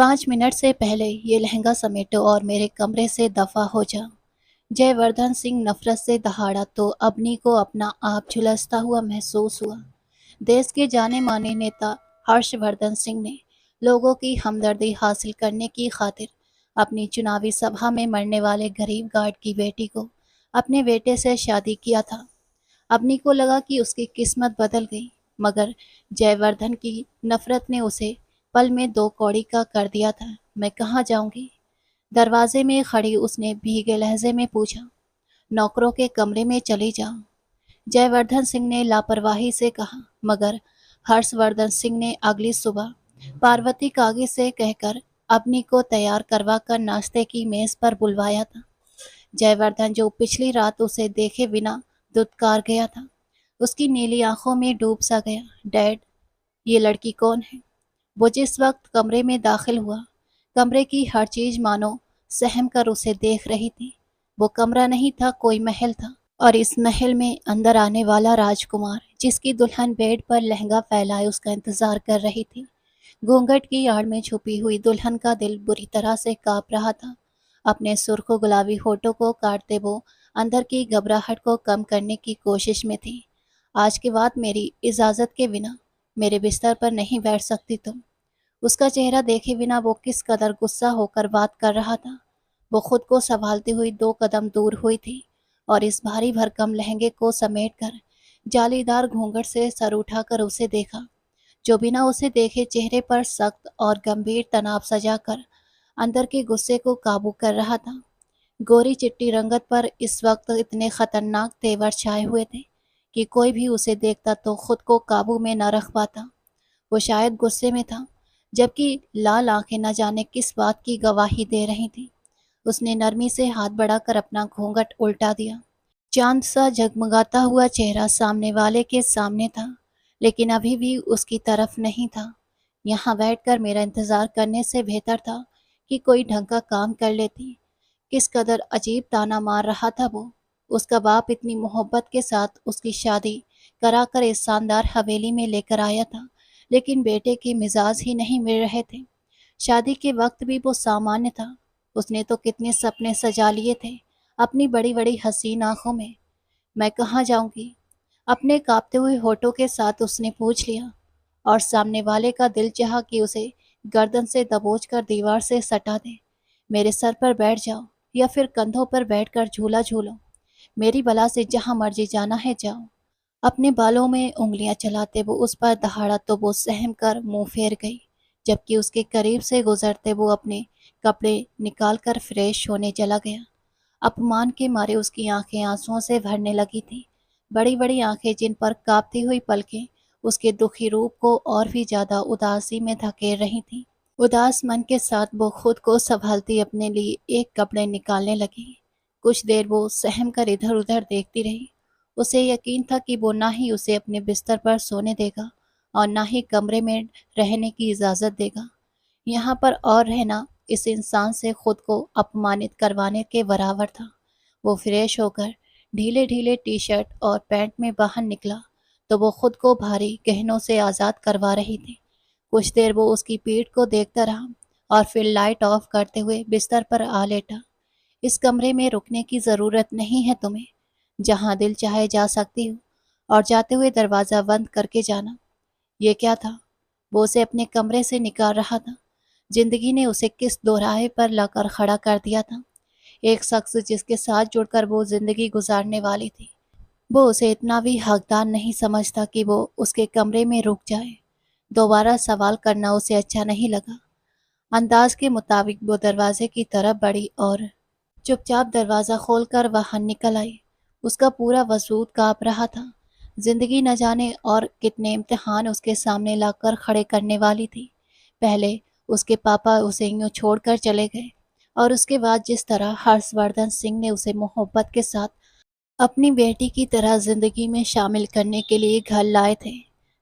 5 minute से पहले ये लहंगा समेटो और मेरे कमरे से दफा हो जाओ। जयवर्धन सिंह नफरत से दहाड़ा तो अबनी को अपना आप झुलसता हुआ महसूस हुआ। देश के जाने माने नेता हर्षवर्धन सिंह ने लोगों की हमदर्दी हासिल करने की खातिर अपनी चुनावी सभा में मरने वाले गरीब गार्ड की बेटी को अपने बेटे से शादी किया था। अबनी को लगा कि उसकी किस्मत बदल गई, मगर जयवर्धन की नफरत ने उसे पल में दो कौड़ी का कर दिया था। मैं कहाँ जाऊंगी? दरवाजे में खड़ी उसने भीगे लहजे में पूछा। नौकरों के कमरे में चली जाओ, जयवर्धन सिंह ने लापरवाही से कहा, मगर हर्षवर्धन सिंह ने अगली सुबह पार्वती कागी से कहकर अबनी को तैयार करवा कर नाश्ते की मेज पर बुलवाया था। जयवर्धन जो पिछली रात उसे देखे बिना दुत्कार गया था, उसकी नीली आंखों में डूब सा गया। डैड, ये लड़की कौन है? वो जिस वक्त कमरे में दाखिल हुआ, कमरे की हर चीज मानो सहम कर उसे देख रही थी। वो कमरा नहीं था, कोई महल था, और इस महल में अंदर आने वाला राजकुमार, जिसकी दुल्हन बेड पर लहंगा फैलाए उसका इंतजार कर रही थी। घूंघट की आड़ में छुपी हुई दुल्हन का दिल बुरी तरह से कांप रहा था। अपने सुर्ख गुलाबी होठों को काटते वो अंदर की घबराहट को कम करने की कोशिश में थी। आज के बाद मेरी इजाजत के बिना मेरे बिस्तर पर नहीं बैठ सकती तुम। उसका चेहरा देखे बिना वो किस कदर गुस्सा होकर बात कर रहा था। वो खुद को संभालती हुई 2 कदम दूर हुई थी और इस भारी भरकम लहंगे को समेटकर जालीदार घूंघट से सर उठाकर उसे देखा, जो बिना उसे देखे चेहरे पर सख्त और गंभीर तनाव सजाकर अंदर के गुस्से को काबू कर रहा था। गोरी चिट्टी रंगत पर इस वक्त इतने खतरनाक तेवर छाए हुए थे कि कोई भी उसे देखता तो खुद को काबू में न रख पाता। वो शायद गुस्से में था, जबकि लाल आंखें न जाने किस बात की गवाही दे रही थीं। उसने नरमी से हाथ बढ़ाकर अपना घूंघट उल्टा दिया। चांद सा जगमगाता हुआ चेहरा सामने वाले के सामने था, लेकिन अभी भी उसकी तरफ नहीं था। यहाँ बैठकर मेरा इंतजार करने से बेहतर था कि कोई ढंग का काम कर लेती। किस कदर अजीब ताना मार रहा था वो। उसका बाप इतनी मोहब्बत के साथ उसकी शादी कराकर इस शानदार हवेली में लेकर आया था, लेकिन बेटे के मिजाज ही नहीं मिल रहे थे। शादी के वक्त भी वो सामान्य था। उसने तो कितने सपने सजा लिए थे अपनी बड़ी बड़ी हसीन आंखों में। मैं कहाँ जाऊंगी? अपने कांपते हुए होठों के साथ उसने पूछ लिया, और सामने वाले का दिल चाहा कि उसे गर्दन से दबोच कर दीवार से सटा दे। मेरे सर पर बैठ जाओ या फिर कंधों पर बैठकर झूला झूलो। मेरी बला से जहां मर्जी जाना है जाओ। अपने बालों में उंगलियां चलाते वो उस पर दहाड़ा तो वो सहम कर मुंह फेर गई, जबकि उसके करीब से गुजरते वो अपने कपड़े निकाल कर फ्रेश होने चला गया। अपमान के मारे उसकी आंखें आंसुओं से भरने लगी थीं। बड़ी बड़ी आंखें जिन पर कांपती हुई पलकें उसके दुखी रूप को और भी ज्यादा उदासी में धकेल रही थीं। उदास मन के साथ वो खुद को संभालती अपने लिए एक कपड़े निकालने लगी। कुछ देर वो सहम कर इधर उधर देखती रही। उसे यकीन था कि वो ना ही उसे अपने बिस्तर पर सोने देगा और ना ही कमरे में रहने की इजाज़त देगा। यहाँ पर और रहना इस इंसान से खुद को अपमानित करवाने के बराबर था। वो फ्रेश होकर ढीले ढीले टी शर्ट और पैंट में बाहर निकला तो वो खुद को भारी गहनों से आज़ाद करवा रही थी। कुछ देर वो उसकी पीठ को देखता रहा और फिर लाइट ऑफ करते हुए बिस्तर पर आ लेटा। इस कमरे में रुकने की ज़रूरत नहीं है तुम्हें, जहाँ दिल चाहे जा सकती हो, और जाते हुए दरवाज़ा बंद करके जाना। ये क्या था? वो उसे अपने कमरे से निकाल रहा था। जिंदगी ने उसे किस दोराहे पर लाकर खड़ा कर दिया था। एक शख्स जिसके साथ जुड़कर वो जिंदगी गुजारने वाली थी, वो उसे इतना भी हकदार नहीं समझता कि वो उसके कमरे में रुक जाए। दोबारा सवाल करना उसे अच्छा नहीं लगा। अंदाज के मुताबिक वो दरवाजे की तरफ बढ़ी और चुपचाप दरवाज़ा खोलकर बाहर निकल आई। उसका पूरा वजूद काँप रहा था। जिंदगी न जाने और कितने इम्तिहान उसके सामने लाकर खड़े करने वाली थी। पहले उसके पापा उसे यूं छोड़कर चले गए, और उसके बाद जिस तरह हर्षवर्धन सिंह ने उसे मोहब्बत के साथ अपनी बेटी की तरह जिंदगी में शामिल करने के लिए घर लाए थे।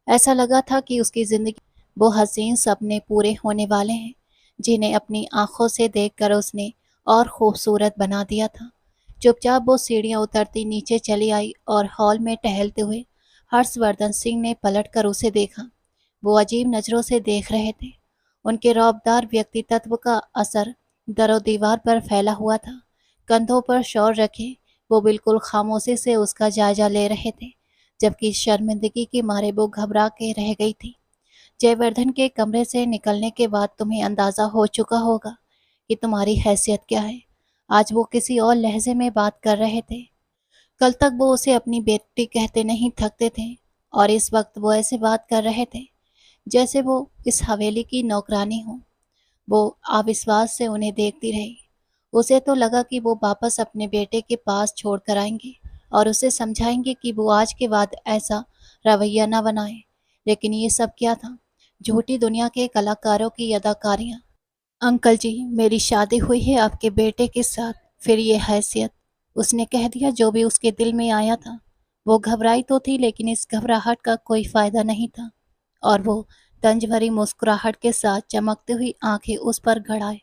ऐसा लगा था कि उसकी जिंदगी वो हसीन सपने पूरे होने वाले हैं, जिन्हें अपनी आंखों से देखकर उसने और खूबसूरत बना दिया था। चुपचाप वो सीढ़ियां उतरती नीचे चली आई और हॉल में टहलते हुए हर्षवर्धन सिंह ने पलटकर उसे देखा। वो अजीब नज़रों से देख रहे थे। उनके रौबदार व्यक्तित्व का असर दरो दीवार पर फैला हुआ था। कंधों पर शॉल रखे वो बिल्कुल खामोशी से उसका जायजा ले रहे थे, जबकि शर्मिंदगी के मारे वो घबरा के रह गई थी। जयवर्धन के कमरे से निकलने के बाद तुम्हें अंदाजा हो चुका होगा कि तुम्हारी हैसियत क्या है। आज वो किसी और लहजे में बात कर रहे थे। कल तक वो उसे अपनी बेटी कहते नहीं थकते थे, और इस वक्त वो ऐसे बात कर रहे थे जैसे वो इस हवेली की नौकरानी हो। वो अविश्वास से उन्हें देखती रही। उसे तो लगा कि वो वापस अपने बेटे के पास छोड़ कर आएंगे और उसे समझाएंगे कि वो आज के बाद ऐसा रवैया न बनाए। लेकिन ये सब क्या था? झूठी दुनिया के कलाकारों की अदाकारियां। अंकल जी, मेरी शादी हुई है आपके बेटे के साथ, फिर ये हैसियत। उसने कह दिया जो भी उसके दिल में आया था। वो घबराई तो थी, लेकिन इस घबराहट का कोई फायदा नहीं था, और वो तंज भरी मुस्कुराहट के साथ चमकती हुई आंखें उस पर गड़ाए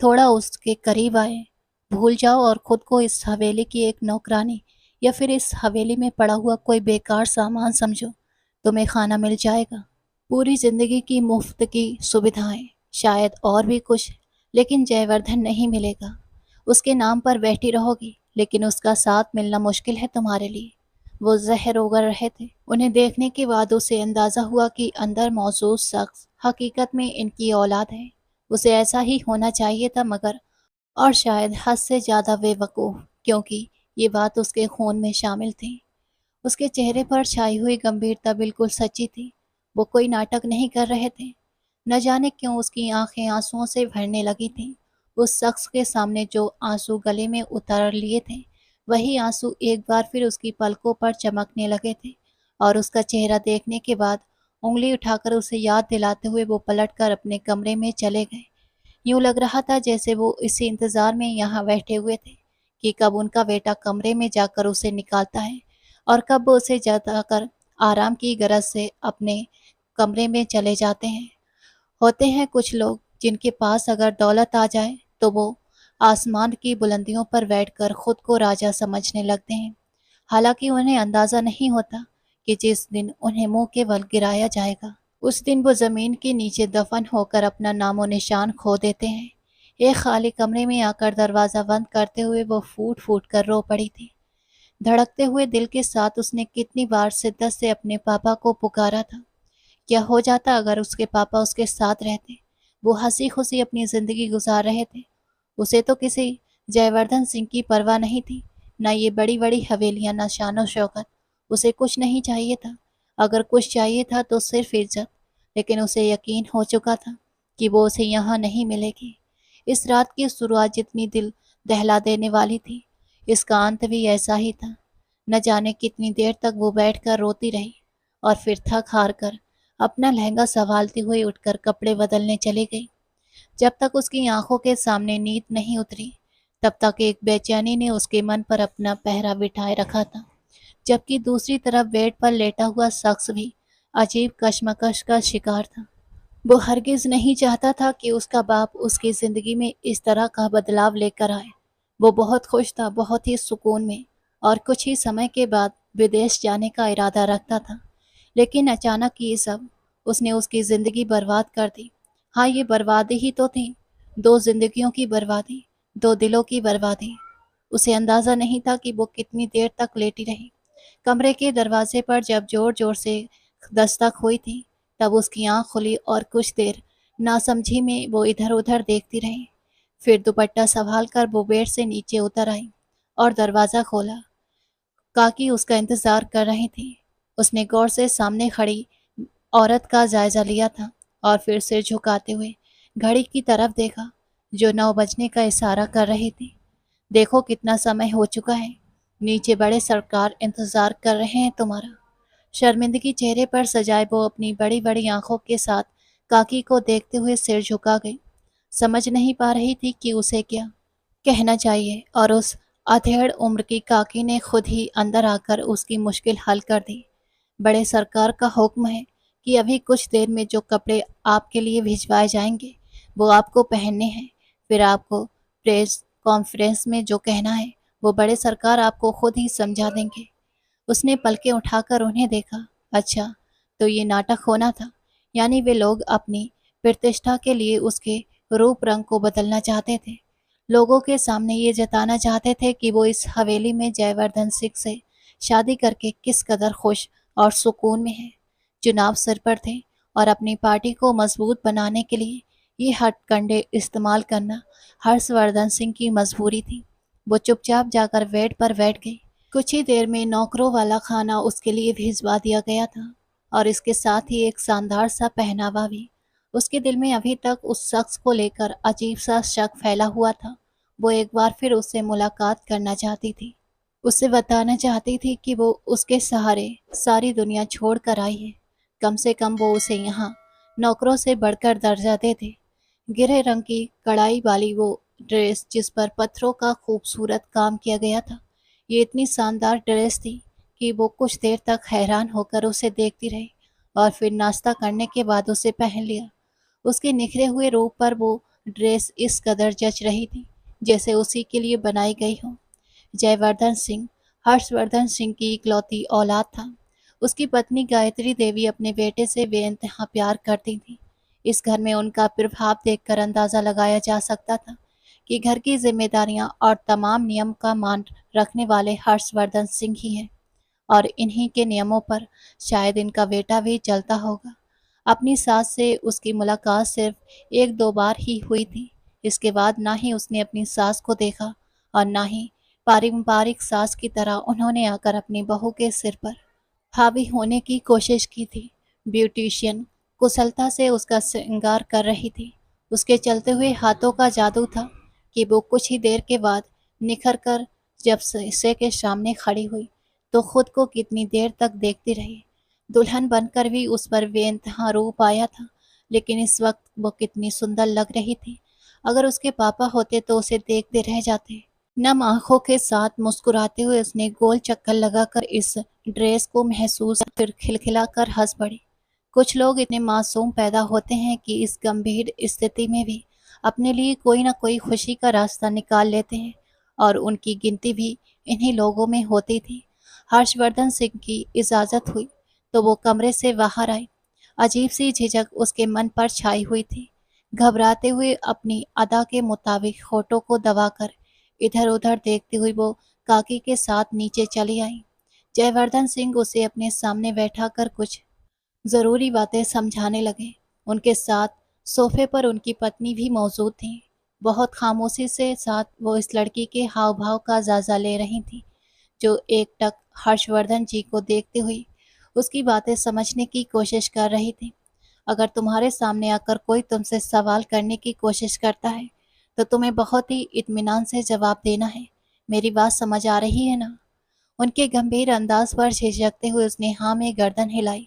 थोड़ा उसके करीब आए। भूल जाओ और खुद को इस हवेली की एक नौकरानी या फिर इस हवेली में पड़ा हुआ कोई बेकार सामान समझो। तुम्हें खाना मिल जाएगा, पूरी जिंदगी की मुफ्त की सुविधाएं, शायद और भी कुछ, लेकिन जयवर्धन नहीं मिलेगा। उसके नाम पर बैठी रहोगी, लेकिन उसका साथ मिलना मुश्किल है तुम्हारे लिए। वो जहर उगल रहे थे। उन्हें देखने के बाद उसे अंदाजा हुआ कि अंदर मौजूद शख्स हकीकत में इनकी औलाद है। उसे ऐसा ही होना चाहिए था, मगर और शायद हद से ज्यादा बेवकूफ, क्योंकि ये बात उसके खून में शामिल थी। उसके चेहरे पर छाई हुई गंभीरता बिल्कुल सच्ची थी। वो कोई नाटक नहीं कर रहे थे। न जाने क्यों उसकी आंखें आंसुओं से भरने लगी थीं। उस शख्स के सामने जो आंसू गले में उतार लिए थे, वही आंसू एक बार फिर उसकी पलकों पर चमकने लगे थे, और उसका चेहरा देखने के बाद उंगली उठाकर उसे याद दिलाते हुए वो पलटकर अपने कमरे में चले गए। यूं लग रहा था जैसे वो इसी इंतजार में यहाँ बैठे हुए थे कि कब उनका बेटा कमरे में जाकर उसे निकालता है, और कब वो उसे जताकर आराम की गरज से अपने कमरे में चले जाते हैं। होते हैं कुछ लोग जिनके पास अगर दौलत आ जाए तो वो आसमान की बुलंदियों पर बैठकर खुद को राजा समझने लगते हैं। हालांकि उन्हें अंदाजा नहीं होता कि जिस दिन उन्हें मुंह के बल गिराया जाएगा, उस दिन वो जमीन के नीचे दफन होकर अपना नामो निशान खो देते हैं। एक खाली कमरे में आकर दरवाजा बंद करते हुए वो फूट फूट कर रो पड़ी थी। धड़कते हुए दिल के साथ उसने कितनी बार शिद्दत से अपने पापा को पुकारा था। क्या हो जाता अगर उसके पापा उसके साथ रहते? वो हंसी खुशी अपनी जिंदगी गुजार रहे थे। उसे तो किसी जयवर्धन सिंह की परवाह नहीं थी, न ये बड़ी बड़ी हवेलियां, न शानो शौकत। उसे कुछ नहीं चाहिए था। अगर कुछ चाहिए था तो सिर्फ इज्जत। लेकिन उसे यकीन हो चुका था कि वो उसे यहाँ नहीं मिलेगी। इस रात की शुरुआत जितनी दिल दहला देने वाली थी, इसका अंत भी ऐसा ही था। न जाने कितनी देर तक वो बैठकर रोती रही, और फिर थक हार कर अपना लहंगा संभालती हुई उठकर कपड़े बदलने चली गई। जब तक उसकी आंखों के सामने नींद नहीं उतरी, तब तक एक बेचैनी ने उसके मन पर अपना पहरा बिठाए रखा था, जबकि दूसरी तरफ बेड पर लेटा हुआ शख्स भी अजीब कशमकश का शिकार था। वो हरगिज नहीं चाहता था कि उसका बाप उसकी जिंदगी में इस तरह का बदलाव लेकर आए। वो बहुत खुश था, बहुत ही सुकून में, और कुछ ही समय के बाद विदेश जाने का इरादा रखता था। लेकिन अचानक ये सब उसने उसकी जिंदगी बर्बाद कर दी। हाँ, ये बर्बादी ही तो थी। दो जिंदगियों की बर्बादी, दो दिलों की बर्बादी। उसे अंदाजा नहीं था कि वो कितनी देर तक लेटी रही। कमरे के दरवाजे पर जब जोर जोर से दस्तक हुई थी, तब उसकी आंख खुली और कुछ देर नासमझी में वो इधर उधर देखती रही। फिर दुपट्टा संभाल कर वो बेड से नीचे उतर आई और दरवाज़ा खोला। काकी उसका इंतजार कर रही थी। उसने गौर से सामने खड़ी औरत का जायजा लिया था, और फिर सिर झुकाते हुए घड़ी की तरफ देखा जो 9 बजने का इशारा कर रही थी। देखो कितना समय हो चुका है। नीचे बड़े सरकार इंतजार कर रहे हैं तुम्हारा। शर्मिंदगी चेहरे पर सजाए वो अपनी बड़ी बड़ी आंखों के साथ काकी को देखते हुए सिर झुका गई। समझ नहीं पा रही थी कि उसे क्या कहना चाहिए, और उस अधेड़ उम्र की काकी ने खुद ही अंदर आकर उसकी मुश्किल हल कर दी। बड़े सरकार का हुक्म है कि अभी कुछ देर में जो कपड़े आपके लिए भिजवाए जाएंगे वो आपको पहनने हैं। फिर आपको प्रेस कॉन्फ्रेंस में जो कहना है वो बड़े सरकार आपको खुद ही समझा देंगे। उसने पलकें उठाकर उन्हें देखा। अच्छा, तो ये नाटक होना था। यानी वे लोग अपनी प्रतिष्ठा के लिए उसके रूप रंग को बदलना चाहते थे। लोगों के सामने ये जताना चाहते थे कि वो इस हवेली में जयवर्धन सिंह से शादी करके किस कदर खुश और सुकून में है। चुनाव सिर पर थे और अपनी पार्टी को मजबूत बनाने के लिए ये हथकंडे इस्तेमाल करना हर्षवर्धन सिंह की मजबूरी थी। वो चुपचाप जाकर बेड पर बैठ गई। कुछ ही देर में नौकरों वाला खाना उसके लिए भिजवा दिया गया था और इसके साथ ही एक शानदार सा पहनावा भी। उसके दिल में अभी तक उस शख्स को लेकर अजीब सा शक फैला हुआ था। वो एक बार फिर उससे मुलाकात करना चाहती थी। उसे बताना चाहती थी कि वो उसके सहारे सारी दुनिया छोड़ कर आई है। कम से कम वो उसे यहाँ नौकरों से बढ़कर दर्जा देते। गिरे रंग की कढ़ाई वाली वो ड्रेस जिस पर पत्थरों का खूबसूरत काम किया गया था, ये इतनी शानदार ड्रेस थी कि वो कुछ देर तक हैरान होकर उसे देखती रही और फिर नाश्ता करने के बाद उसे पहन लिया। उसके निखरे हुए रूप पर वो ड्रेस इस कदर जच रही थी जैसे उसी के लिए बनाई गई हो। जयवर्धन सिंह हर्षवर्धन सिंह की इकलौती औलाद था। उसकी पत्नी गायत्री देवी अपने बेटे से बेइंतहा प्यार करती थी। इस घर में उनका प्रभाव देखकर अंदाजा लगाया जा सकता था कि घर की जिम्मेदारियां और तमाम नियम का मान रखने वाले हर्षवर्धन सिंह ही हैं और इन्हीं के नियमों पर शायद इनका बेटा भी चलता होगा। अपनी सास से उसकी मुलाकात सिर्फ एक दो बार ही हुई थी। इसके बाद ना ही उसने अपनी सास को देखा और ना ही पारंपरिक सास की तरह उन्होंने आकर अपनी बहू के सिर पर हावी होने की कोशिश की थी। ब्यूटिशियन कुशलता से उसका श्रृंगार कर रही थी। उसके चलते हुए हाथों का जादू था कि वो कुछ ही देर के बाद निखर कर जब शीशे के सामने खड़ी हुई तो खुद को कितनी देर तक देखती रही। दुल्हन बनकर भी उस पर बेइंतहा रूप आया था, लेकिन इस वक्त वो कितनी सुंदर लग रही थी। अगर उसके पापा होते तो उसे देखते रह जाते। नम आंखों के साथ मुस्कुराते हुए उसने गोल चक्कर लगाकर इस ड्रेस को महसूस फिर खिलखिलाकर हंस पड़ी। कुछ लोग इतने मासूम पैदा होते हैं कि इस गंभीर स्थिति में भी अपने लिए कोई ना कोई खुशी का रास्ता निकाल लेते हैं और उनकी गिनती भी इन्हीं लोगों में होती थी। हर्षवर्धन सिंह की इजाज़त हुई तो वो कमरे से बाहर आई। अजीब सी झिझक उसके मन पर छाई हुई थी। घबराते हुए अपनी अदा के मुताबिक होठों को दबाकर इधर उधर देखती हुई वो काकी के साथ नीचे चली आई। जयवर्धन सिंह उसे अपने सामने बैठाकर कुछ जरूरी बातें समझाने लगे। उनके साथ सोफे पर उनकी पत्नी भी मौजूद थी। बहुत खामोशी से साथ वो इस लड़की के हाव भाव का जायजा ले रही थी जो एकटक हर्षवर्धन जी को देखते हुए उसकी बातें समझने की कोशिश कर रही थी। अगर तुम्हारे सामने आकर कोई तुमसे सवाल करने की कोशिश करता है तो तुम्हें बहुत ही इत्मीनान से जवाब देना है। मेरी बात समझ आ रही है ना? उनके गंभीर अंदाज पर झिझकते हुए उसने हाँ में गर्दन हिलाई।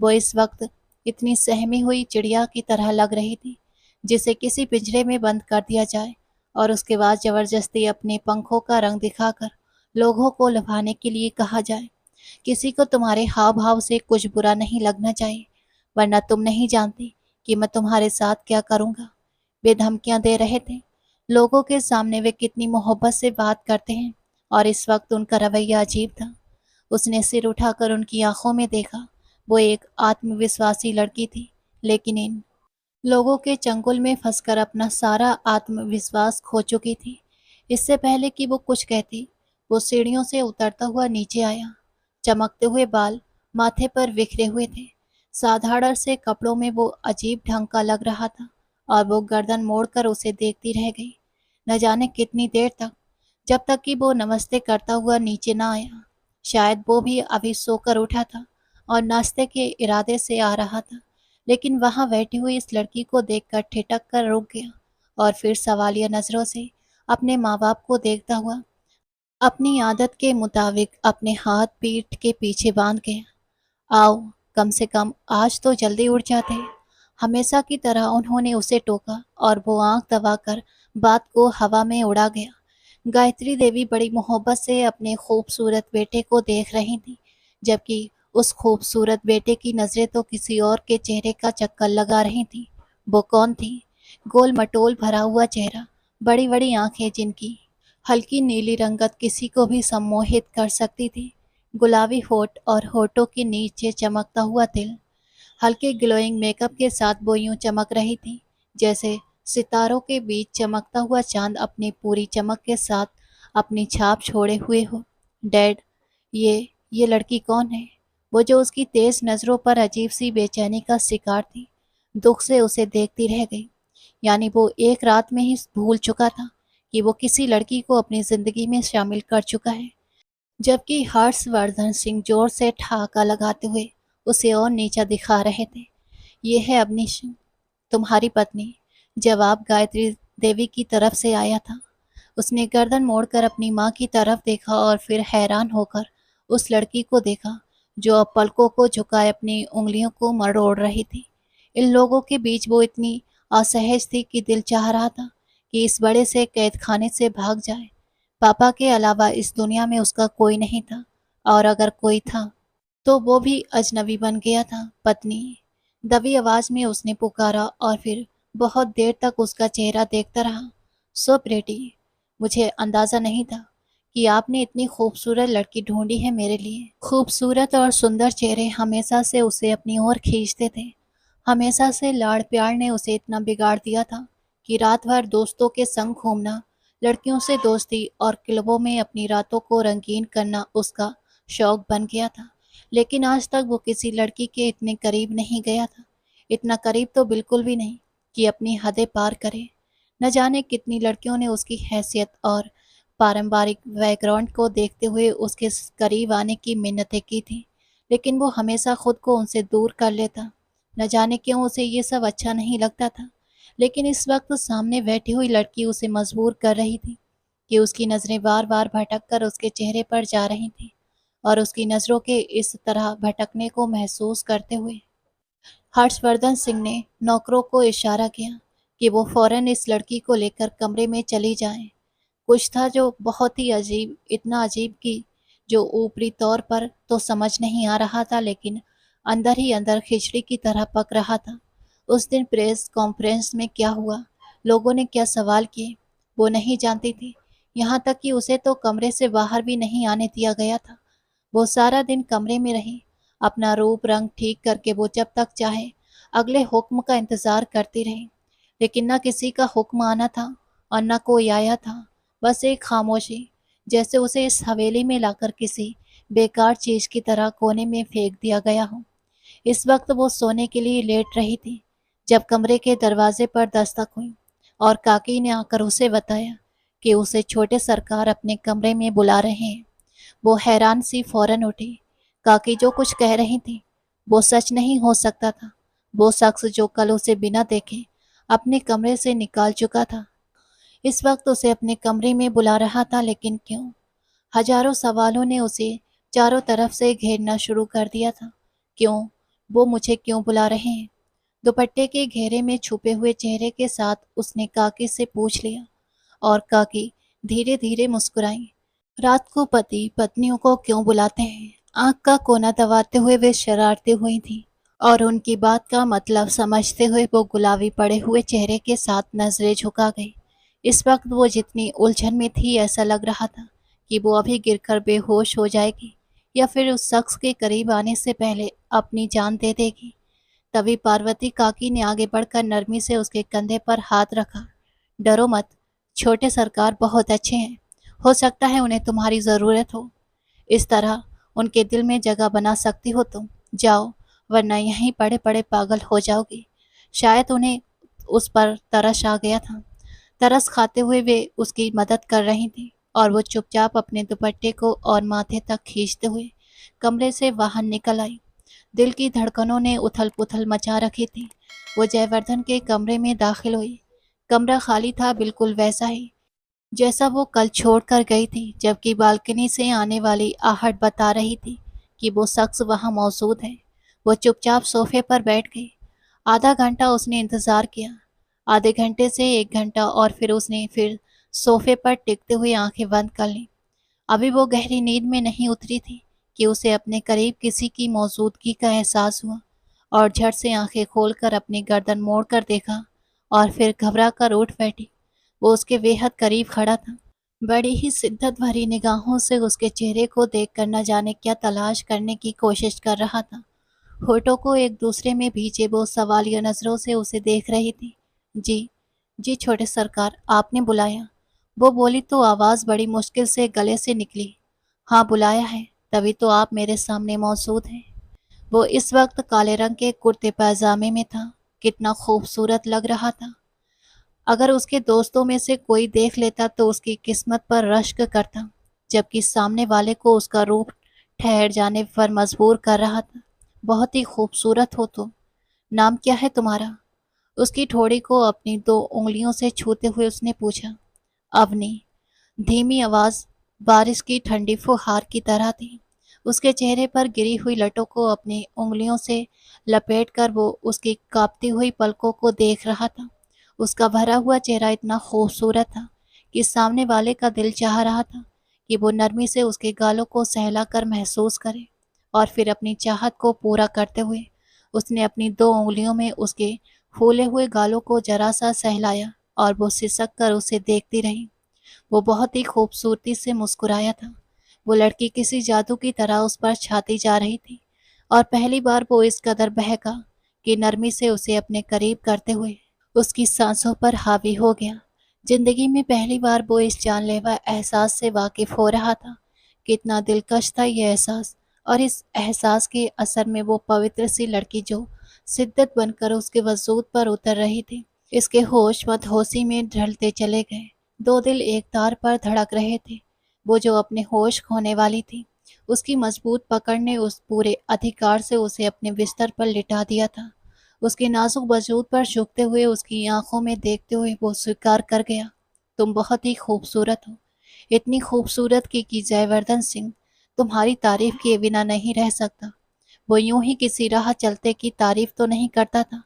वो इस वक्त इतनी सहमी हुई चिड़िया की तरह लग रही थी जिसे किसी पिंजरे में बंद कर दिया जाए और उसके बाद जबरदस्ती अपने पंखों का रंग दिखाकर लोगों को लुभाने के लिए कहा जाए। किसी को तुम्हारे हाव भाव से कुछ बुरा नहीं लगना चाहिए, वरना तुम नहीं जानती कि मैं तुम्हारे साथ क्या करूंगा। वे धमकियां दे रहे थे। लोगों के सामने वे कितनी मोहब्बत से बात करते हैं और इस वक्त उनका रवैया अजीब था। उसने सिर उठाकर उनकी आंखों में देखा। वो एक आत्मविश्वासी लड़की थी, लेकिन इन लोगों के चंगुल में फंसकर अपना सारा आत्मविश्वास खो चुकी थी। इससे पहले कि वो कुछ कहती, वो सीढ़ियों से उतरता हुआ नीचे आया। चमकते हुए बाल माथे पर बिखरे हुए थे। साधारण से कपड़ों में वो अजीब ढंग का लग रहा था और वो गर्दन मोड़कर उसे देखती रह गई। न जाने कितनी देर तक, जब तक कि वो नमस्ते करता हुआ नीचे ना आया। शायद वो भी अभी सोकर उठा था और नाश्ते के इरादे से आ रहा था, लेकिन वहां बैठी हुई इस लड़की को देखकर ठिठक कर रुक गया और फिर सवालिया नजरों से अपने माँ बाप को देखता हुआ अपनी आदत के मुताबिक अपने हाथ पीठ के पीछे बांध गया। आओ, कम से कम आज तो जल्दी उठ जाते। हमेशा की तरह उन्होंने उसे टोका और वो आंख दबाकर बात को हवा में उड़ा गया। गायत्री देवी बड़ी मोहब्बत से अपने खूबसूरत बेटे को देख रही थी, जबकि उस खूबसूरत बेटे की नजरें तो किसी और के चेहरे का चक्कर लगा रही थी। वो कौन थी? गोल मटोल भरा हुआ चेहरा, बड़ी बड़ी आंखें जिनकी हल्की नीली रंगत किसी को भी सम्मोहित कर सकती थी, गुलाबी होठ और होठों के नीचे चमकता हुआ तिल। हल्के ग्लोइंग मेकअप के साथ वो यूं चमक रही थी जैसे सितारों के बीच चमकता हुआ चांद अपनी पूरी चमक के साथ अपनी छाप छोड़े हुए हो। डैड, ये लड़की कौन है? वो जो उसकी तेज नजरों पर अजीब सी बेचैनी का शिकार थी, दुख से उसे देखती रह गई। यानी वो एक रात में ही भूल चुका था कि वो किसी लड़की को अपनी जिंदगी में शामिल कर चुका है। जबकि हर्षवर्धन सिंह जोर से ठहाका लगाते हुए उसे और नीचा दिखा रहे थे। ये है अवनीश, तुम्हारी पत्नी। जवाब गायत्री देवी की तरफ से आया था। उसने गर्दन मोड़कर अपनी माँ की तरफ देखा और फिर हैरान होकर उस लड़की को देखा जो अब पलकों को झुकाए अपनी उंगलियों को मरोड़ रही थी। इन लोगों के बीच वो इतनी असहज थी कि दिल चाह रहा था कि इस बड़े से कैद खाने से भाग जाए। पापा के अलावा इस दुनिया में उसका कोई नहीं था, और अगर कोई था तो वो भी अजनबी बन गया था। पत्नी, दबी आवाज में उसने पुकारा और फिर बहुत देर तक उसका चेहरा देखता रहा। सो प्रेटी, मुझे अंदाजा नहीं था कि आपने इतनी खूबसूरत लड़की ढूंढी है मेरे लिए। खूबसूरत और सुंदर चेहरे हमेशा से उसे अपनी ओर खींचते थे। हमेशा से लाड़ प्यार ने उसे इतना बिगाड़ दिया था कि रात भर दोस्तों के संग घूमना, लड़कियों से दोस्ती और क्लबों में अपनी रातों को रंगीन करना उसका शौक बन गया था। लेकिन आज तक वो किसी लड़की के इतने करीब नहीं गया था। इतना करीब तो बिल्कुल भी नहीं कि अपनी हदें पार करे। न जाने कितनी लड़कियों ने उसकी हैसियत और पारंपरिक बैकग्राउंड को देखते हुए उसके करीब आने की मिन्नतें की थी, लेकिन वो हमेशा खुद को उनसे दूर कर लेता। न जाने क्यों उसे ये सब अच्छा नहीं लगता था, लेकिन इस वक्त सामने बैठी हुई लड़की उसे मजबूर कर रही थी कि उसकी नज़रें बार बार भटक कर उसके चेहरे पर जा रही थी। और उसकी नज़रों के इस तरह भटकने को महसूस करते हुए हर्षवर्धन सिंह ने नौकरों को इशारा किया कि वो फौरन इस लड़की को लेकर कमरे में चली जाएं। कुछ था जो बहुत ही अजीब, इतना अजीब कि जो ऊपरी तौर पर तो समझ नहीं आ रहा था, लेकिन अंदर ही अंदर खिचड़ी की तरह पक रहा था। उस दिन प्रेस कॉन्फ्रेंस में क्या हुआ, लोगों ने क्या सवाल किए, वो नहीं जानती थी। यहाँ तक कि उसे तो कमरे से बाहर भी नहीं आने दिया गया था। वो सारा दिन कमरे में रही, अपना रूप रंग ठीक करके वो जब तक चाहे अगले हुक्म का इंतजार करती रही। लेकिन न किसी का हुक्म आना था और न कोई आया था। बस एक खामोशी, जैसे उसे इस हवेली में लाकर किसी बेकार चीज की तरह कोने में फेंक दिया गया हो। इस वक्त वो सोने के लिए लेट रही थी जब कमरे के दरवाजे पर दस्तक हुई और काकी ने आकर उसे बताया कि उसे छोटे सरकार अपने कमरे में बुला रहे हैं। वो हैरान सी फौरन उठी। काकी जो कुछ कह रही थी वो सच नहीं हो सकता था। वो शख्स जो कल उसे बिना देखे अपने कमरे से निकाल चुका था, इस वक्त उसे अपने कमरे में बुला रहा था। लेकिन क्यों? हजारों सवालों ने उसे चारों तरफ से घेरना शुरू कर दिया था। क्यों? वो मुझे क्यों बुला रहे हैं? दुपट्टे के घेरे में छुपे हुए चेहरे के साथ उसने काकी से पूछ लिया, और काकी धीरे धीरे मुस्कुराई। रात को पति पत्नियों को क्यों बुलाते हैं? आंख का कोना दबाते हुए वे शरारती हुई थी, और उनकी बात का मतलब समझते हुए वो गुलाबी पड़े हुए चेहरे के साथ नजरें झुका गई। इस वक्त वो जितनी उलझन में थी, ऐसा लग रहा था कि वो अभी गिरकर बेहोश हो जाएगी या फिर उस शख्स के करीब आने से पहले अपनी जान दे देगी। तभी पार्वती काकी ने आगे बढ़कर नरमी से उसके कंधे पर हाथ रखा। डरो मत, छोटे सरकार बहुत अच्छे हैं। हो सकता है उन्हें तुम्हारी ज़रूरत हो। इस तरह उनके दिल में जगह बना सकती हो तुम। जाओ, वरना यहीं पड़े पड़े पागल हो जाओगी। शायद उन्हें उस पर तरस आ गया था। तरस खाते हुए वे उसकी मदद कर रही थी, और वो चुपचाप अपने दुपट्टे को और माथे तक खींचते हुए कमरे से बाहर निकल आई। दिल की धड़कनों ने उथल पुथल मचा रखी थी। वो जयवर्धन के कमरे में दाखिल हुई। कमरा खाली था, बिल्कुल वैसा ही जैसा वो कल छोड़कर गई थी, जबकि बालकनी से आने वाली आहट बता रही थी कि वो शख्स वहां मौजूद है। वो चुपचाप सोफे पर बैठ गई। आधा घंटा उसने इंतजार किया, आधे घंटे से एक घंटा, और फिर उसने फिर सोफे पर टिकते हुए आंखें बंद कर लीं। अभी वो गहरी नींद में नहीं उतरी थी कि उसे अपने करीब किसी की मौजूदगी का एहसास हुआ, और झट से आंखें खोलकर अपनी गर्दन मोड़कर देखा और फिर घबरा कर उठ बैठी। वो उसके बेहद करीब खड़ा था, बड़ी ही शिद्दत भरी निगाहों से उसके चेहरे को देखकर न जाने क्या तलाश करने की कोशिश कर रहा था। होठों को एक दूसरे में भींचे वो सवालिया नजरों से उसे देख रही थी। जी, जी छोटे सरकार, आपने बुलाया? वो बोली तो आवाज बड़ी मुश्किल से गले से निकली। हाँ बुलाया है, तभी तो आप मेरे सामने मौजूद हैं। वो इस वक्त काले रंग के कुर्ते पैजामे में था। कितना खूबसूरत लग रहा था। अगर उसके दोस्तों में से कोई देख लेता तो उसकी किस्मत पर रश्क करता, जबकि सामने वाले को उसका रूप ठहर जाने पर मजबूर कर रहा था। बहुत ही खूबसूरत हो तुम। नाम क्या है तुम्हारा? उसकी ठोड़ी को अपनी दो उंगलियों से छूते हुए उसने पूछा। अवनी। धीमी आवाज बारिश की ठंडी फुहार की तरह थी। उसके चेहरे पर गिरी हुई लटों को अपनी उंगलियों से लपेटकर वो उसकी कांपती हुई पलकों को देख रहा था। उसका भरा हुआ चेहरा इतना खूबसूरत था कि सामने वाले का दिल चाह रहा था कि वो नरमी से उसके गालों को सहलाकर महसूस करे, और फिर अपनी चाहत को पूरा करते हुए उसने अपनी दो उंगलियों में उसके फूले हुए गालों को जरा सा सहलाया और वो सिसक कर उसे देखती रही। वो बहुत ही खूबसूरती से मुस्कुराया था। वो लड़की किसी जादू की तरह उस पर छाती जा रही थी, और पहली बार वो इस कदर बहका कि नरमी से उसे अपने करीब करते हुए उसकी सांसों पर हावी हो गया। जिंदगी में पहली बार वो इस जानलेवा एहसास से वाकिफ हो रहा था। कितना दिलकश था ये एहसास, और इस एहसास के असर में वो पवित्र सी लड़की जो शिद्दत बनकर उसके वजूद पर उतर रही थी, इसके होश मदहोशी में ढलते चले गए। दो दिल एक तार पर धड़क रहे थे। वो जो अपने होश खोने वाली थी, उसकी मजबूत पकड़ ने उस पूरे अधिकार से उसे अपने बिस्तर पर लिटा दिया था। उसके नाजुक वजूद पर झुकते हुए उसकी आंखों में देखते हुए वो स्वीकार कर गया। तुम बहुत ही खूबसूरत हो। इतनी खूबसूरत कि जयवर्धन सिंह तुम्हारी तारीफ किए बिना नहीं रह सकता। वो यूं ही किसी राह चलते की तारीफ तो नहीं करता था।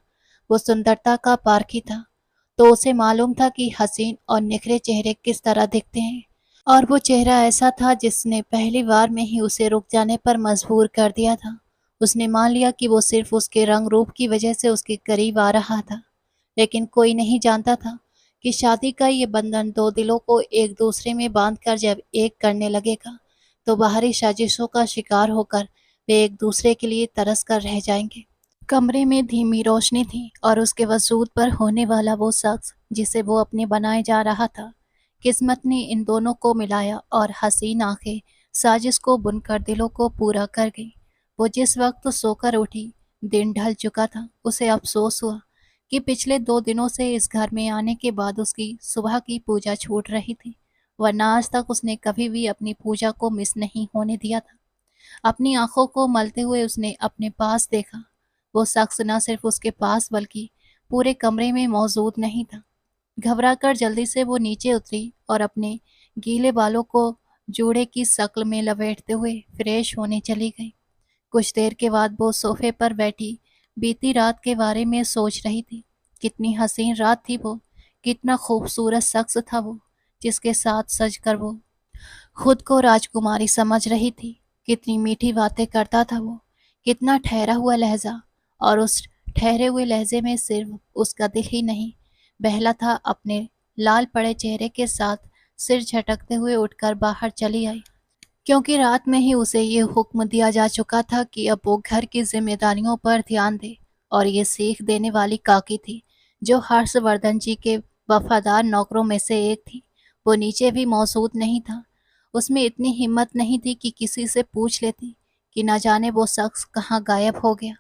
वो सुंदरता का पारखी था, तो उसे मालूम था कि हसीन और निखरे चेहरे किस तरह दिखते हैं। और वो चेहरा ऐसा था जिसने पहली बार में ही उसे रुक जाने पर मजबूर कर दिया था। उसने मान लिया कि वो सिर्फ उसके रंग रूप की वजह से उसके करीब आ रहा था, लेकिन कोई नहीं जानता था कि शादी का ये बंधन दो दिलों को एक दूसरे में बांधकर जब एक करने लगेगा, तो बाहरी साजिशों का शिकार होकर वे एक दूसरे के लिए तरस कर रह जाएंगे। कमरे में धीमी रोशनी थी, और उसके वजूद पर होने वाला वो शख्स जिसे वो अपने बनाए जा रहा था, किस्मत ने इन दोनों को मिलाया और हसीन आंखें साजिश को बुनकर दिलों को पूरा कर गई। वो जिस वक्त सोकर उठी, दिन ढल चुका था। उसे अफसोस हुआ कि पिछले 2 दिनों से इस घर में आने के बाद उसकी सुबह की पूजा छूट रही थी, वरना आज तक उसने कभी भी अपनी पूजा को मिस नहीं होने दिया था। अपनी आंखों को मलते हुए उसने अपने पास देखा। वो शख्स न सिर्फ उसके पास बल्कि पूरे कमरे में मौजूद नहीं था। घबराकर जल्दी से वो नीचे उतरी और अपने गीले बालों को जूड़े की शक्ल में लपेटते हुए फ्रेश होने चली गई। कुछ देर के बाद वो सोफे पर बैठी बीती रात के बारे में सोच रही थी। कितनी हसीन रात थी वो, कितना खूबसूरत शख्स था वो जिसके साथ सजकर वो खुद को राजकुमारी समझ रही थी। कितनी मीठी बातें करता था वो, कितना ठहरा हुआ लहजा, और उस ठहरे हुए लहजे में सिर्फ उसका दिल ही नहीं बहला था। अपने लाल पड़े चेहरे के साथ सिर झटकते हुए उठकर बाहर चली आई, क्योंकि रात में ही उसे ये हुक्म दिया जा चुका था कि अब वो घर की जिम्मेदारियों पर ध्यान दे। और ये सीख देने वाली काकी थी, जो हर्षवर्धन जी के वफादार नौकरों में से एक थी। वो नीचे भी मौजूद नहीं था। उसमें इतनी हिम्मत नहीं थी कि किसी से पूछ लेती कि न जाने वो शख्स कहाँ गायब हो गया।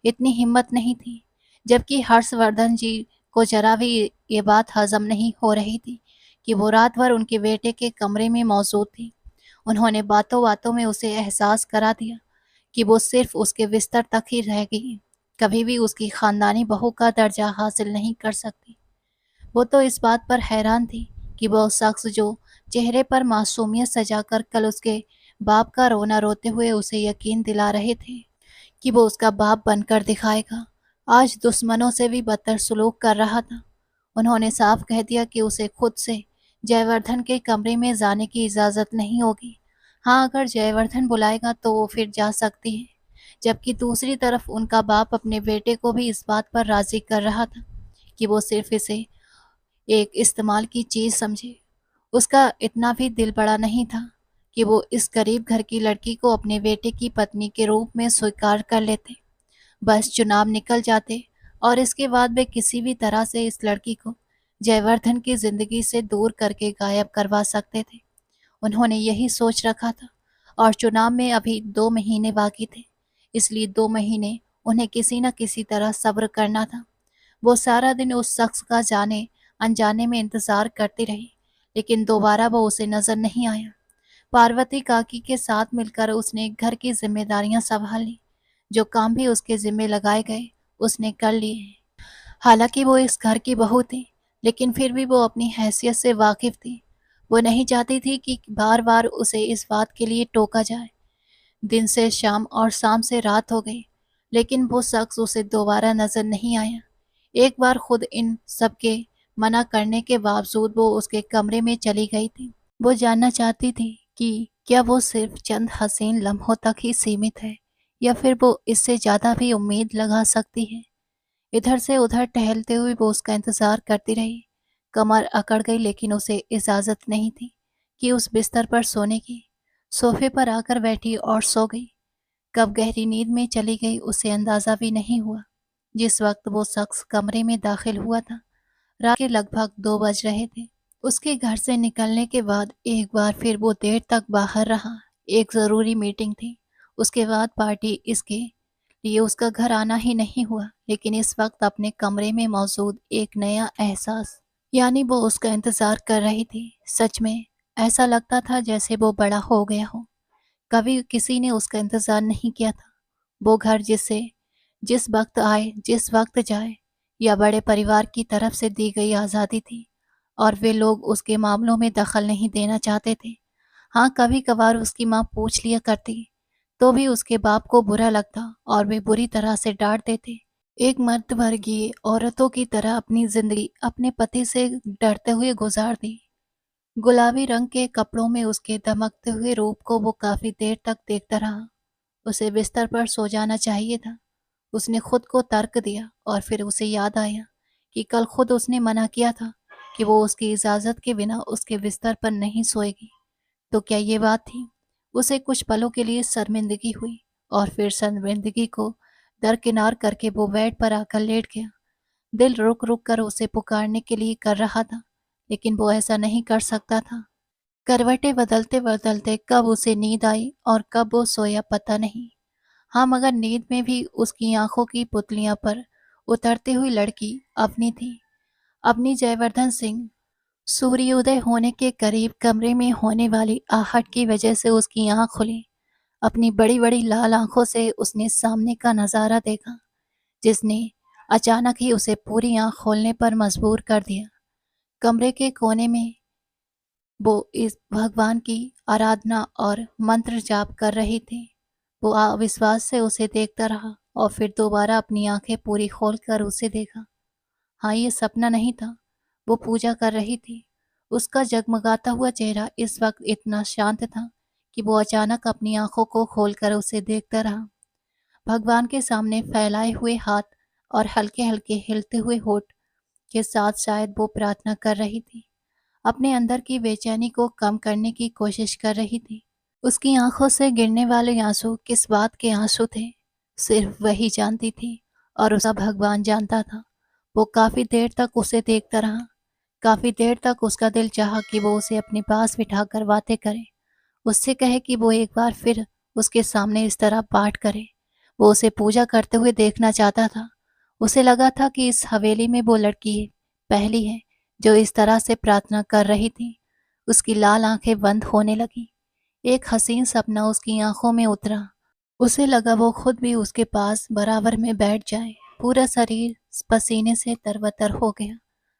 इतनी हिम्मत नहीं थी, जबकि हर्षवर्धन जी को जरा भी ये बात हजम नहीं हो रही थी कि वो रात भर उनके बेटे के कमरे में मौजूद थी। उन्होंने बातों बातों में उसे एहसास करा दिया कि वो सिर्फ उसके बिस्तर तक ही रह गई, कभी भी उसकी खानदानी बहू का दर्जा हासिल नहीं कर सकती। वो तो इस बात पर हैरान थी कि वो शख्स जो चेहरे पर मासूमियत सजाकर कल उसके बाप का रोना रोते हुए उसे यकीन दिला रहे थे कि वो उसका बाप बनकर दिखाएगा, आज दुश्मनों से भी बदतर सलूक कर रहा था। उन्होंने साफ कह दिया कि उसे खुद से जयवर्धन के कमरे में जाने की इजाज़त नहीं होगी। हाँ, अगर जयवर्धन बुलाएगा तो वो फिर जा सकती है। जबकि दूसरी तरफ उनका बाप अपने बेटे को भी इस बात पर राजी कर रहा था कि वो सिर्फ इसे एक इस्तेमाल की चीज़ समझे। उसका इतना भी दिल बड़ा नहीं था कि वो इस गरीब घर की लड़की को अपने बेटे की पत्नी के रूप में स्वीकार कर लेते। बस चुनाव निकल जाते और इसके बाद वे किसी भी तरह से इस लड़की को जयवर्धन की जिंदगी से दूर करके गायब करवा सकते थे। उन्होंने यही सोच रखा था और चुनाव में अभी 2 महीने बाकी थे, इसलिए 2 महीने उन्हें किसी न किसी तरह सब्र करना था। वो सारा दिन उस शख्स का जाने अनजाने में इंतजार करती रही, लेकिन दोबारा वो उसे नजर नहीं आया। पार्वती काकी के साथ मिलकर उसने घर की जिम्मेदारियां संभाल ली। जो काम भी उसके जिम्मे लगाए गए उसने कर लिए। हालांकि वो इस घर की बहू थी, लेकिन फिर भी वो अपनी हैसियत से वाकिफ थी। वो नहीं चाहती थी कि बार बार उसे इस बात के लिए टोका जाए। दिन से शाम और शाम से रात हो गई, लेकिन वो शख्स उसे दोबारा नजर नहीं आया। एक बार खुद इन सबके मना करने के बावजूद वो उसके कमरे में चली गई थी। वो जानना चाहती थी कि क्या वो सिर्फ चंद हसीन लम्हों तक ही सीमित है, या फिर वो इससे ज्यादा भी उम्मीद लगा सकती है। इधर से उधर टहलते हुए वो उसका इंतजार करती रही। कमर अकड़ गई, लेकिन उसे इजाजत नहीं थी कि उस बिस्तर पर सोने की। सोफे पर आकर बैठी और सो गई। कब गहरी नींद में चली गई उसे अंदाजा भी नहीं हुआ। जिस वक्त वो शख्स कमरे में दाखिल हुआ था, रात के लगभग 2 बज रहे थे। उसके घर से निकलने के बाद एक बार फिर वो देर तक बाहर रहा। एक जरूरी मीटिंग थी। उसके बाद पार्टी, इसके लिए उसका घर आना ही नहीं हुआ। लेकिन इस वक्त अपने कमरे में मौजूद एक नया एहसास, यानी वो उसका इंतजार कर रही थी। सच में ऐसा लगता था जैसे वो बड़ा हो गया हो। कभी किसी ने उसका इंतजार नहीं किया था। वो घर जिसे जिस वक्त आए जिस वक्त जाए, या बड़े परिवार की तरफ से दी गई आज़ादी थी, और वे लोग उसके मामलों में दखल नहीं देना चाहते थे। हाँ, कभी कभार उसकी माँ पूछ लिया करती, तो भी उसके बाप को बुरा लगता और वे बुरी तरह से डांट देते। एक मर्द वर्गीय औरतों की तरह अपनी जिंदगी अपने पति से डरते हुए गुजार दी। गुलाबी रंग के कपड़ों में उसके दमकते हुए रूप को वो काफी देर तक देखता रहा। उसे बिस्तर पर सो जाना चाहिए था। उसने खुद को तर्क दिया और फिर उसे याद आया कि कल खुद उसने मना किया था कि वो उसकी इजाजत के बिना उसके बिस्तर पर नहीं सोएगी। तो क्या ये बात थी? उसे कुछ पलों के लिए शर्मिंदगी हुई, और फिर शर्मिंदगी को दरकिनार करके वो बेड पर आकर लेट गया। दिल रुक रुक कर उसे पुकारने के लिए कर रहा था, लेकिन वो ऐसा नहीं कर सकता था। करवटें बदलते बदलते कब उसे नींद आई और कब वो सोया पता नहीं। हाँ, मगर नींद में भी उसकी आंखों की पुतलियां पर उतरती हुई लड़की अपनी थी, अपनी जयवर्धन सिंह। सूर्योदय होने के करीब कमरे में होने वाली आहट की वजह से उसकी आंख खुली। अपनी बड़ी बड़ी लाल आंखों से उसने सामने का नजारा देखा, जिसने अचानक ही उसे पूरी आंख खोलने पर मजबूर कर दिया। कमरे के कोने में वो इस भगवान की आराधना और मंत्र जाप कर रही थी। वो अविश्वास से उसे देखता रहा और फिर दोबारा अपनी आंखें पूरी खोलकर उसे देखा। हाँ, ये सपना नहीं था। वो पूजा कर रही थी। उसका जगमगाता हुआ चेहरा इस वक्त इतना शांत था कि वो अचानक अपनी आंखों को खोलकर उसे देखता रहा। भगवान के सामने फैलाए हुए हाथ और हल्के हल्के हिलते हुए होठ के साथ शायद वो प्रार्थना कर रही थी। अपने अंदर की बेचैनी को कम करने की कोशिश कर रही थी। उसकी आंखों से गिरने वाले आंसू किस बात के आंसू थे, सिर्फ वही जानती थी, और उसका भगवान जानता था। वो काफी देर तक उसे देखता रहा। काफी देर तक उसका दिल चाहा कि वो उसे अपने पास बिठाकर बातें करे, उससे कहे कि वो एक बार फिर उसके सामने इस तरह पाठ करे। वो उसे पूजा करते हुए देखना चाहता था। उसे लगा था कि इस हवेली में वो लड़की पहली है जो इस तरह से प्रार्थना कर रही थी। उसकी लाल आंखें बंद होने लगी। एक हसीन सपना उसकी आंखों में उतरा। उसे लगा वो खुद भी उसके पास बराबर में बैठ जाए। पूरा शरीर पसीने से तरबतर हो गया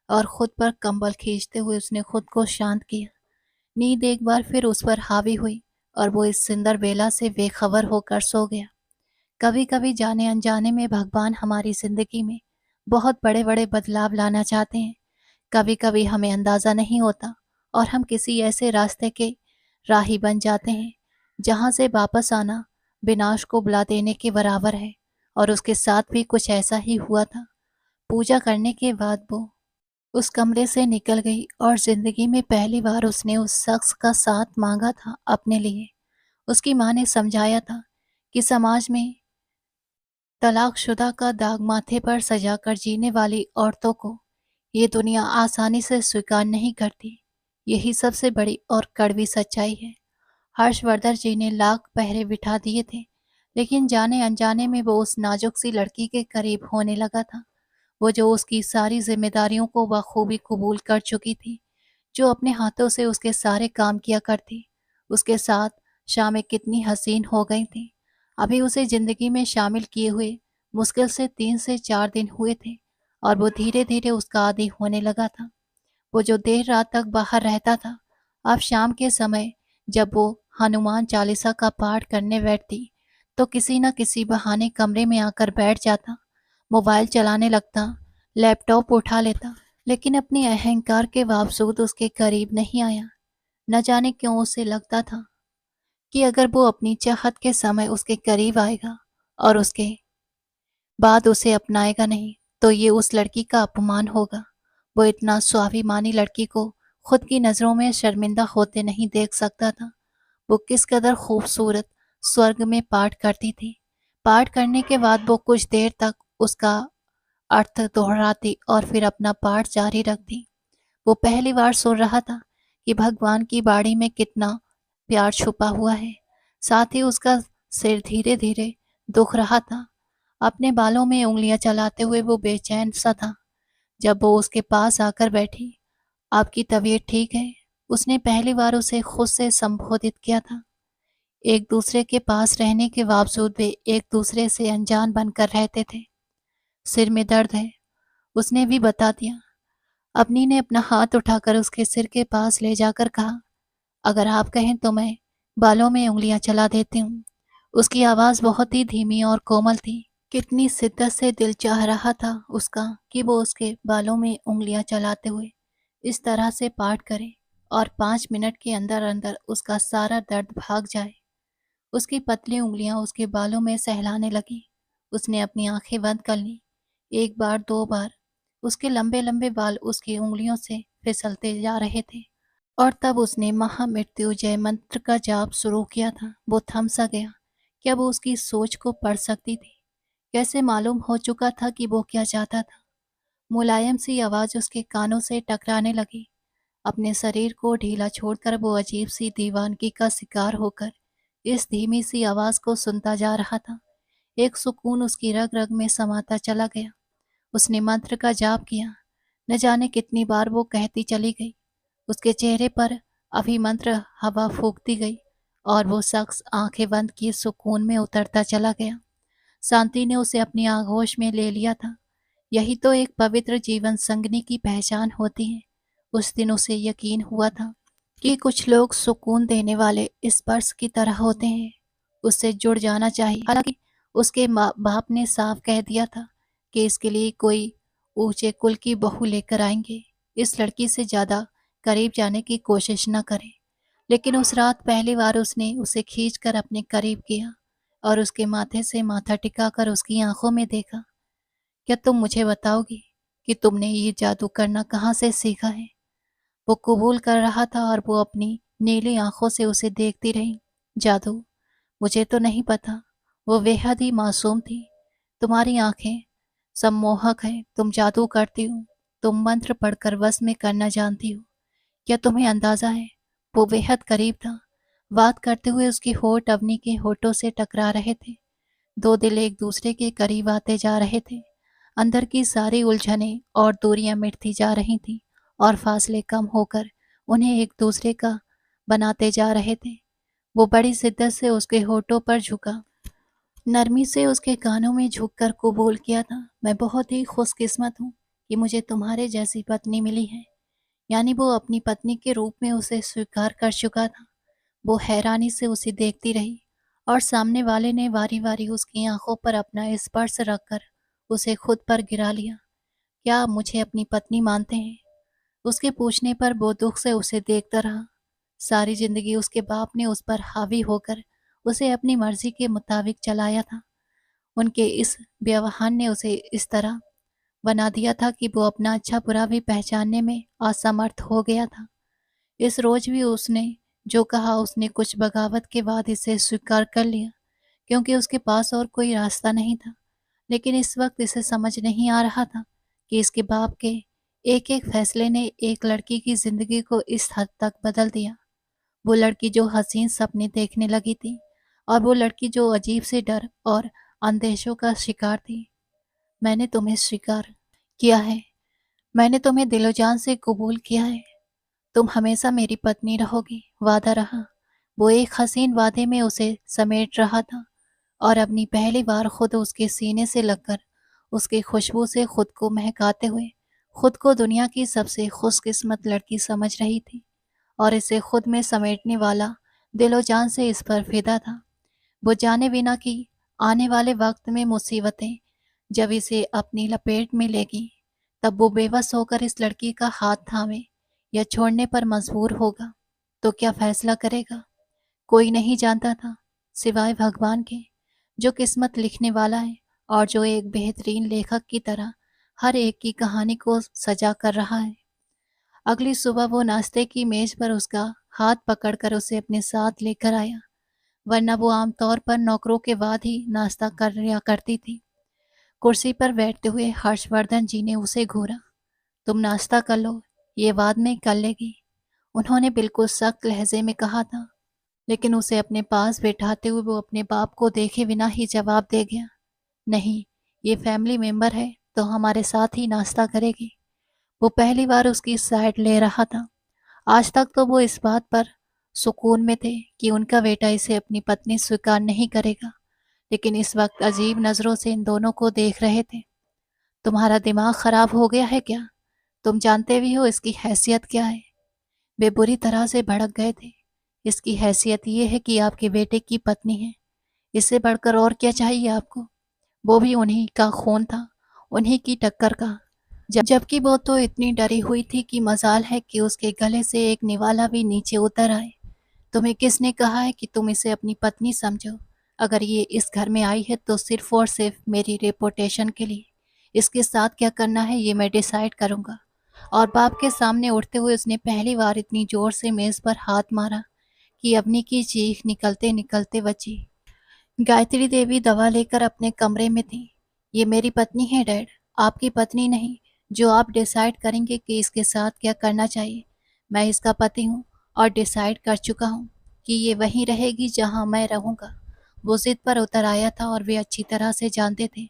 और खुद पर कंबल खींचते हुए उसने खुद को शांत किया। नींद एक बार फिर उस पर हावी हुई और वो इस सुंदर बेला से बेखबर होकर सो गया। कभी कभी जाने अनजाने में भगवान हमारी जिंदगी में बहुत बड़े बड़े बदलाव लाना चाहते हैं। कभी कभी हमें अंदाजा नहीं होता और हम किसी ऐसे रास्ते के राही बन जाते हैं जहां से वापस आना विनाश को बुला देने के बराबर है। और उसके साथ भी कुछ ऐसा ही हुआ था। पूजा करने के बाद वो उस कमरे से निकल गई और जिंदगी में पहली बार उसने उस शख्स का साथ मांगा था अपने लिए। उसकी माँ ने समझाया था कि समाज में तलाकशुदा का दाग माथे पर सजाकर जीने वाली औरतों को ये दुनिया आसानी से स्वीकार नहीं करती। यही सबसे बड़ी और कड़वी सच्चाई है। हर्षवर्धन जी ने लाख पहरे बिठा दिए थे, लेकिन जाने अनजाने में वो उस नाजुक सी लड़की के करीब होने लगा था। वो जो उसकी सारी जिम्मेदारियों को बखूबी कबूल कर चुकी थी, जो अपने हाथों से उसके सारे काम किया करती। उसके साथ शामें कितनी हसीन हो गई थी। अभी उसे जिंदगी में शामिल किए हुए मुश्किल से 3 से 4 दिन हुए थे, और वो धीरे धीरे उसका आदी होने लगा था। वो जो देर रात तक बाहर रहता था, अब शाम के समय जब वो हनुमान चालीसा का पाठ करने बैठती, तो किसी न किसी बहाने कमरे में आकर बैठ जाता, मोबाइल चलाने लगता, लैपटॉप उठा लेता, लेकिन अपनी अहंकार के बावजूद उसके करीब नहीं आया। न जाने क्यों उसे लगता था कि अगर वो अपनी चाहत के समय उसके करीब आएगा और उसके बाद उसे अपनाएगा नहीं, तो ये उस लड़की का अपमान होगा। वो इतना स्वाभिमानी लड़की को खुद की नज़रों में शर्मिंदा होते नहीं देख सकता था। वो किस कदर खूबसूरत स्वर्ग में पाठ करती थी। पाठ करने के बाद वो कुछ देर तक उसका अर्थ दोहराती और फिर अपना पाठ जारी रखती। वो पहली बार सुन रहा था कि भगवान की बाड़ी में कितना प्यार छुपा हुआ है। साथ ही उसका सिर धीरे धीरे दुख रहा था। अपने बालों में उंगलियां चलाते हुए वो बेचैन सा था। जब वो उसके पास आकर बैठी, आपकी तबीयत ठीक है? उसने पहली बार उसे खुद से संबोधित किया था। एक दूसरे के पास रहने के बावजूद वे एक दूसरे से अनजान बनकर रहते थे। सिर में दर्द है, उसने भी बता दिया। अपनी ने अपना हाथ उठाकर उसके सिर के पास ले जाकर कहा, अगर आप कहें तो मैं बालों में उंगलियां चला देती हूँ। उसकी आवाज़ बहुत ही धीमी और कोमल थी। कितनी शिद्दत से दिल चाह रहा था उसका कि वो उसके बालों में उंगलियां चलाते हुए इस तरह से पाठ करे और 5 मिनट के अंदर अंदर उसका सारा दर्द भाग जाए। उसकी पतली उंगलियां उसके बालों में सहलाने लगी। उसने अपनी आंखें बंद कर ली। एक बार, दो बार उसके लंबे लंबे बाल उसकी उंगलियों से फिसलते जा रहे थे, और तब उसने महामृत्युंजय मंत्र का जाप शुरू किया था। वो थम सा गया। क्या वो उसकी सोच को पढ़ सकती थी? कैसे मालूम हो चुका था कि वो क्या चाहता था? मुलायम सी आवाज उसके कानों से टकराने लगी। अपने शरीर को ढीला छोड़कर वो अजीब सी दीवानगी का शिकार होकर इस धीमी सी आवाज को सुनता जा रहा था। एक सुकून उसकी रग रग में समाता चला गया। उसने मंत्र का जाप किया। न जाने कितनी बार वो कहती चली गई। उसके चेहरे पर अभिमंत्र हवा फूकती गई, और वो शख्स आंखें बंद किए सुकून में उतरता चला गया। शांति ने उसे अपनी आगोश में ले लिया था। यही तो एक पवित्र जीवन संगनी की पहचान होती है। उस दिन उसे यकीन हुआ था कि कुछ लोग सुकून देने वाले स्पर्श की तरह होते हैं। उससे जुड़ जाना चाहिए। हालांकि उसके माँ बाप ने साफ कह दिया था कि इसके लिए कोई ऊंचे कुल की बहू लेकर आएंगे। इस लड़की से ज्यादा करीब जाने की कोशिश न करें। लेकिन उस रात पहली बार उसने उसे खींचकर अपने करीब किया और उसके माथे से माथा टिकाकर उसकी आंखों में देखा। क्या तुम मुझे बताओगी कि तुमने ये जादू करना कहाँ से सीखा है? वो कबूल कर रहा था और वो अपनी नीली आंखों से उसे देखती रही। जादू? मुझे तो नहीं पता। वो बेहद ही मासूम थी। तुम्हारी आंखें सम्मोहक हैं। तुम जादू करती हो। तुम मंत्र पढ़कर वश में करना जानती हो। क्या तुम्हें अंदाजा है? वो बेहद करीब था। बात करते हुए उसके होठ अवनी के होठों से टकरा रहे थे। दो दिल एक दूसरे के करीब आते जा रहे थे। अंदर की सारी उलझनें और दूरियां मिटती जा रही थीं, और फासले कम होकर उन्हें एक दूसरे का बनाते जा रहे थे। वो बड़ी शिद्दत से उसके होठों पर झुका, नरमी से उसके कानों में झुककर कबूल किया था, मैं बहुत ही खुशकिस्मत हूँ कि मुझे तुम्हारे जैसी पत्नी मिली है। यानी वो अपनी पत्नी के रूप में उसे स्वीकार कर चुका था। वो हैरानी से उसे देखती रही, और सामने वाले ने बारी बारी उसकी आंखों पर अपना स्पर्श रखकर उसे खुद पर गिरा लिया। क्या आप मुझे अपनी पत्नी मानते हैं? उसके पूछने पर वो दुख से उसे देखता रहा। सारी जिंदगी उसके बाप ने उस पर हावी होकर उसे अपनी मर्जी के मुताबिक चलाया था। उनके इस व्यवहार ने उसे इस तरह बना दिया था कि वो अपना अच्छा बुरा भी पहचानने में असमर्थ हो गया था। इस रोज भी उसने जो कहा, उसने कुछ बगावत के बाद इसे स्वीकार कर लिया, क्योंकि उसके पास और कोई रास्ता नहीं था। लेकिन इस वक्त इसे समझ नहीं आ रहा था कि इसके बाप के एक एक फैसले ने एक लड़की की जिंदगी को इस हद तक बदल दिया। वो लड़की जो हसीन सपने देखने लगी थी, और वो लड़की जो अजीब से डर और अंदेशों का शिकार थी। मैंने तुम्हें स्वीकार किया है। मैंने तुम्हें दिलो जान से कबूल किया है। तुम हमेशा मेरी पत्नी रहोगी, वादा रहा। वो एक हसीन वादे में उसे समेट रहा था, और अपनी पहली बार खुद उसके सीने से लगकर उसकी खुशबू से खुद को महकाते हुए खुद को दुनिया की सबसे खुशकिस्मत लड़की समझ रही थी, और इसे खुद में समेटने वाला दिलो जान से इस पर फिदा था। वो जाने बिना कि आने वाले वक्त में मुसीबतें जब इसे अपनी लपेट में लेगी, तब वो बेबस होकर इस लड़की का हाथ थामे या छोड़ने पर मजबूर होगा। तो क्या फैसला करेगा, कोई नहीं जानता था सिवाय भगवान के, जो किस्मत लिखने वाला है और जो एक बेहतरीन लेखक की तरह हर एक की कहानी को सजा कर रहा है। अगली सुबह वो नाश्ते की मेज पर उसका हाथ पकड़कर उसे अपने साथ लेकर आया, वरना वो आमतौर पर नौकरों के बाद ही नाश्ता कर लिया करती थी। कुर्सी पर बैठते हुए हर्षवर्धन जी ने उसे घूरा। तुम नाश्ता कर लो, ये बाद में कर लेगी, उन्होंने बिल्कुल सख्त लहजे में कहा था। लेकिन उसे अपने पास बैठाते हुए वो अपने बाप को देखे बिना ही जवाब दे गया, नहीं, ये फैमिली मेंबर है तो हमारे साथ ही नाश्ता करेगी। वो पहली बार उसकी साइड ले रहा था। आज तक तो वो इस बात पर सुकून में थे कि उनका बेटा इसे अपनी पत्नी स्वीकार नहीं करेगा, लेकिन इस वक्त अजीब नज़रों से इन दोनों को देख रहे थे। तुम्हारा दिमाग खराब हो गया है क्या? तुम जानते भी हो इसकी हैसियत क्या है? वे बुरी तरह से भड़क गए थे। इसकी हैसियत ये है कि आपके बेटे की पत्नी है। इससे बढ़कर और क्या चाहिए आपको? वो भी उन्हीं का खून था, उन्हीं की टक्कर का। जबकि वो तो इतनी डरी हुई थी कि मजाल है कि उसके गले से एक निवाला भी नीचे उतर आए। तुम्हें किसने कहा है कि तुम इसे अपनी पत्नी समझो? अगर ये इस घर में आई है तो सिर्फ और सिर्फ मेरी रेपुटेशन के लिए। इसके साथ क्या करना है ये मैं डिसाइड करूंगा। और बाप के सामने उठते हुए उसने पहली बार इतनी जोर से मेज पर हाथ मारा कि अवनी की चीख निकलते निकलते बची। गायत्री देवी दवा लेकर अपने कमरे में थी। ये मेरी पत्नी है डैड, आपकी पत्नी नहीं, जो आप डिसाइड करेंगे कि इसके साथ क्या करना चाहिए। मैं इसका पति हूँ और डिसाइड कर चुका हूँ कि ये वहीं रहेगी जहाँ मैं रहूँगा। वो जिद पर उतर आया था और वे अच्छी तरह से जानते थे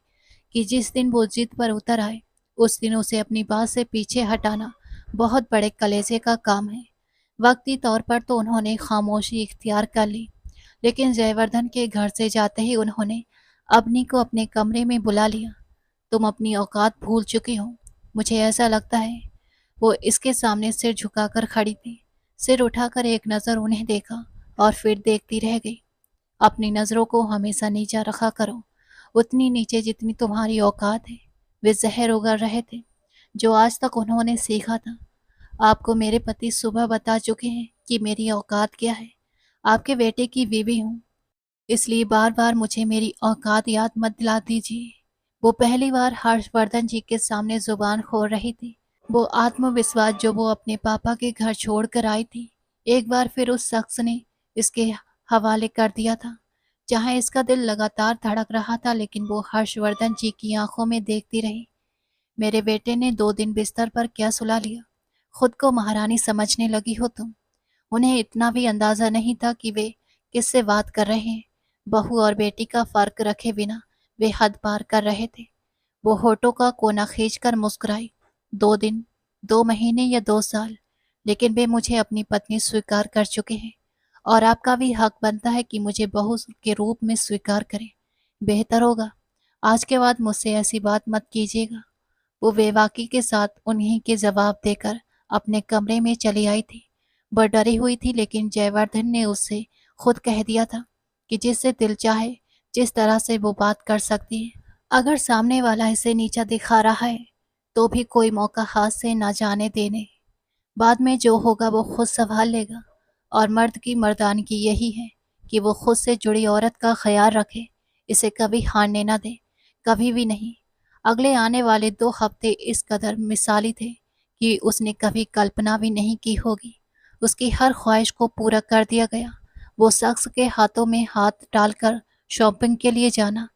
कि जिस दिन वो जिद पर उतर आए उस दिन उसे अपनी बात से पीछे हटाना बहुत बड़े कलेजे का काम है। वक्ती तौर पर तो उन्होंने खामोशी इख्तियार कर ली, लेकिन जयवर्धन के घर से जाते ही उन्होंने अवनी को अपने कमरे में बुला लिया। तुम अपनी औकात भूल चुकी हो, मुझे ऐसा लगता है। वो इसके सामने सिर झुकाकर खड़ी थी। सिर उठाकर एक नज़र उन्हें देखा और फिर देखती रह गई। अपनी नज़रों को हमेशा नीचा रखा करो, उतनी नीचे जितनी तुम्हारी औकात है। वे जहर उगल रहे थे जो आज तक उन्होंने सीखा था। आपको मेरे पति सुबह बता चुके हैं कि मेरी औकात क्या है। आपके बेटे की बीवी हूँ, इसलिए बार बार मुझे मेरी औकात याद मत दिला दीजिए। वो पहली बार हर्षवर्धन जी के सामने जुबान खोल रही थी। वो आत्मविश्वास जो वो अपने पापा के घर छोड़कर आई थी, एक बार फिर उस शख्स ने इसके हवाले कर दिया था। जहां इसका दिल लगातार धड़क रहा था, लेकिन वो हर्षवर्धन जी की आंखों में देखती रही। मेरे बेटे ने 2 दिन बिस्तर पर क्या सुला लिया? खुद को महारानी समझने लगी हो तुम। उन्हें इतना भी अंदाजा नहीं था कि वे किससे बात कर रहे हैं। बहू और बेटी का फर्क रखे बिना वे हद पार कर रहे थे। वो होठों का कोना खींचकर मुस्कुराई। 2 दिन, 2 महीने या 2 साल, लेकिन वे मुझे अपनी पत्नी स्वीकार कर चुके हैं, और आपका भी हक बनता है कि मुझे बहू के रूप में स्वीकार करें। बेहतर होगा आज के बाद मुझसे ऐसी बात मत कीजिएगा। वो बेबाकी के साथ उन्हीं के जवाब देकर अपने कमरे में चली आई थी। वह डरी हुई थी, लेकिन जयवर्धन ने उससे खुद कह दिया था कि जिससे दिल चाहे जिस तरह से वो बात कर सकती है। अगर सामने वाला इसे नीचा दिखा रहा है तो भी कोई मौका हाथ से ना जाने देने। बाद में जो होगा वो खुद संभाल लेगा। और मर्द की मर्दानगी यही है कि वो खुद से जुड़ी औरत का ख्याल रखे, इसे कभी हारने ना दे, कभी भी नहीं। अगले आने वाले 2 हफ्ते इस कदर मिसाली थे कि उसने कभी कल्पना भी नहीं की होगी। उसकी हर ख्वाहिश को पूरा कर दिया गया। वो शख्स के हाथों में हाथ डालकर शॉपिंग के लिए जाना,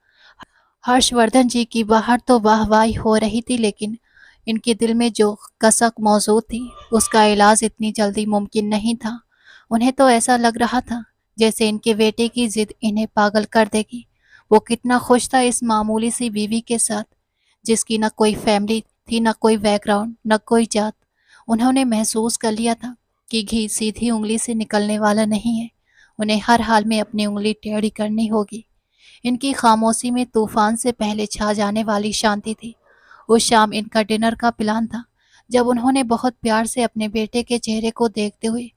हर्षवर्धन जी की बाहर तो वाहवाही हो रही थी, लेकिन इनके दिल में जो कसक मौजूद थी उसका इलाज इतनी जल्दी मुमकिन नहीं था। उन्हें तो ऐसा लग रहा था जैसे इनके बेटे की जिद इन्हें पागल कर देगी। वो कितना खुश था इस मामूली सी बीवी के साथ, जिसकी न कोई फैमिली थी, न कोई बैकग्राउंड, न कोई जात। उन्होंने महसूस कर लिया था कि घी सीधी उंगली से निकलने वाला नहीं है। उन्हें हर हाल में अपनी उंगली टेढ़ी करनी होगी। इनकी खामोशी में तूफान से पहले छा जाने वाली शांति थी। उस शाम इनका डिनर का प्लान था, जब उन्होंने बहुत प्यार से अपने बेटे के चेहरे को देखते हुए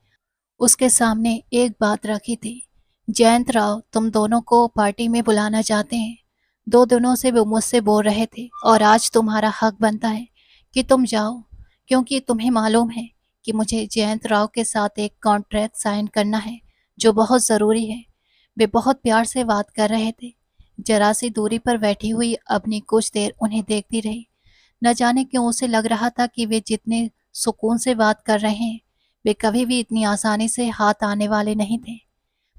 उसके सामने एक बात रखी थी। जयंत राव तुम दोनों को पार्टी में बुलाना चाहते हैं। 2 दिनों से वो मुझसे बोल रहे थे और आज तुम्हारा हक बनता है कि तुम जाओ, क्योंकि तुम्हें मालूम है कि मुझे जयंत राव के साथ एक कॉन्ट्रैक्ट साइन करना है जो बहुत ज़रूरी है। वे बहुत प्यार से बात कर रहे थे। जरा सी दूरी पर बैठी हुई अपनी कुछ देर उन्हें देखती रही। न जाने क्यों उसे लग रहा था कि वे जितने सुकून से बात कर रहे हैं वे कभी भी इतनी आसानी से हाथ आने वाले नहीं थे।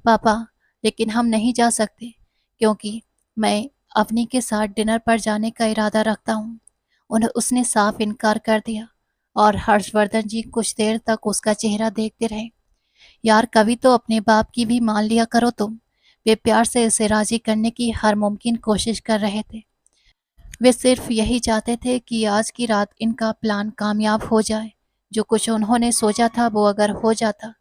पापा, लेकिन हम नहीं जा सकते, क्योंकि मैं अवनी के साथ डिनर पर जाने का इरादा रखता हूँ। उन्हें उसने साफ इनकार कर दिया और हर्षवर्धन जी कुछ देर तक उसका चेहरा देखते रहे। यार, कभी तो अपने बाप की भी मान लिया करो तुम। वे प्यार से उसे राजी करने की हर मुमकिन कोशिश कर रहे थे। वे सिर्फ यही चाहते थे कि आज की रात इनका प्लान कामयाब हो जाए। जो कुछ उन्होंने सोचा था वो अगर हो जाता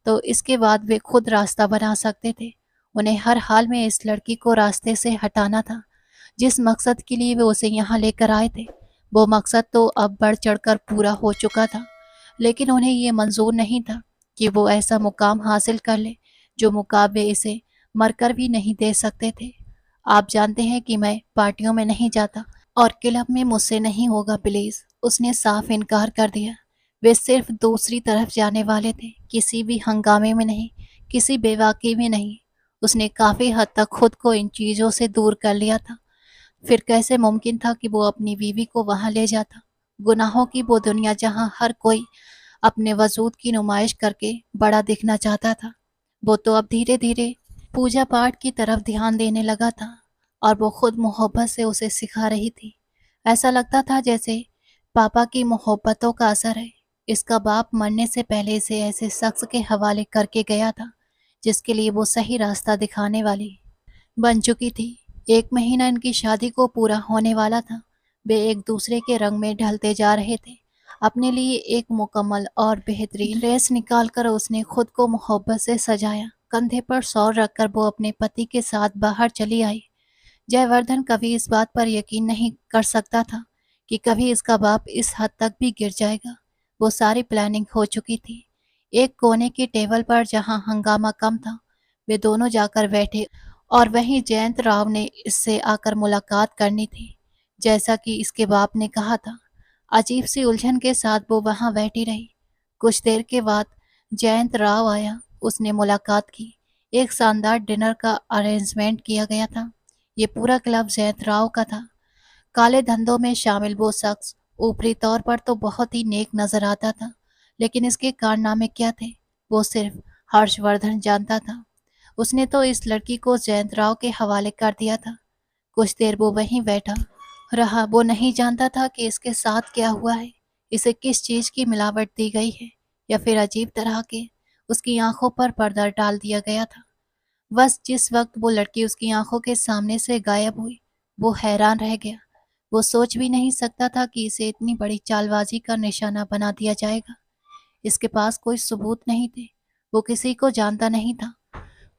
तो इसके बाद वे खुद रास्ता बना सकते थे। उन्हें हर हाल में इस लड़की को रास्ते से हटाना था। जिस मकसद के लिए वे उसे यहाँ लेकर आए थे वो मकसद तो अब बढ़ चढ़कर पूरा हो चुका था, लेकिन उन्हें ये मंजूर नहीं था कि वो ऐसा मुकाम हासिल कर ले जो मुकाम वे इसे मरकर भी नहीं दे सकते थे। आप जानते हैं कि मैं पार्टियों में नहीं जाता और क्लब में मुझसे नहीं होगा प्लीज। उसने साफ इनकार कर दिया। वे सिर्फ दूसरी तरफ जाने वाले थे, किसी भी हंगामे में नहीं, किसी बेवाकी में नहीं। उसने काफी हद तक खुद को इन चीजों से दूर कर लिया था। फिर कैसे मुमकिन था कि वो अपनी बीवी को वहां ले जाता? गुनाहों की वो दुनिया जहां हर कोई अपने वजूद की नुमाइश करके बड़ा दिखना चाहता था। वो तो अब धीरे धीरे पूजा पाठ की तरफ ध्यान देने लगा था और वो खुद मोहब्बत से उसे सिखा रही थी। ऐसा लगता था जैसे पापा की मोहब्बतों का असर है। इसका बाप मरने से पहले इसे ऐसे शख्स के हवाले करके गया था जिसके लिए वो सही रास्ता दिखाने वाली बन चुकी थी। 1 महीना इनकी शादी को पूरा होने वाला था। वे एक दूसरे के रंग में ढलते जा रहे थे। अपने लिए एक मुकम्मल और बेहतरीन ड्रेस निकालकर उसने खुद को मोहब्बत से सजाया। कंधे पर सौर रखकर वो अपने पति के साथ बाहर चली आई। जयवर्धन कभी इस बात पर यकीन नहीं कर सकता था कि कभी इसका बाप इस हद तक भी गिर जाएगा। वो सारी प्लानिंग हो चुकी थी। एक कोने की टेबल पर जहां हंगामा कम था वे दोनों जाकर बैठे और वहीं जयंत राव ने इससे आकर मुलाकात करनी थी, जैसा कि इसके बाप ने कहा था। अजीब सी उलझन के साथ वो वहां बैठी रही। कुछ देर के बाद जयंत राव आया। उसने मुलाकात की। एक शानदार डिनर का अरेंजमेंट किया गया था। ये पूरा क्लब जयंत राव का था। काले धंधों में शामिल वो शख्स ऊपरी तौर पर तो बहुत ही नेक नजर आता था, लेकिन इसके कारनामे क्या थे वो सिर्फ हर्षवर्धन जानता था। उसने तो इस लड़की को जयंत राव के हवाले कर दिया था। कुछ देर वो वहीं बैठा रहा। वो नहीं जानता था कि इसके साथ क्या हुआ है। इसे किस चीज की मिलावट दी गई है या फिर अजीब तरह के उसकी आंखों पर पर्दा डाल दिया गया था। बस जिस वक्त वो लड़की उसकी आंखों के सामने से गायब हुई वो हैरान रह गया। वो सोच भी नहीं सकता था कि इसे इतनी बड़ी चालबाजी का निशाना बना दिया जाएगा। इसके पास कोई सबूत नहीं थे। वो किसी को जानता नहीं था।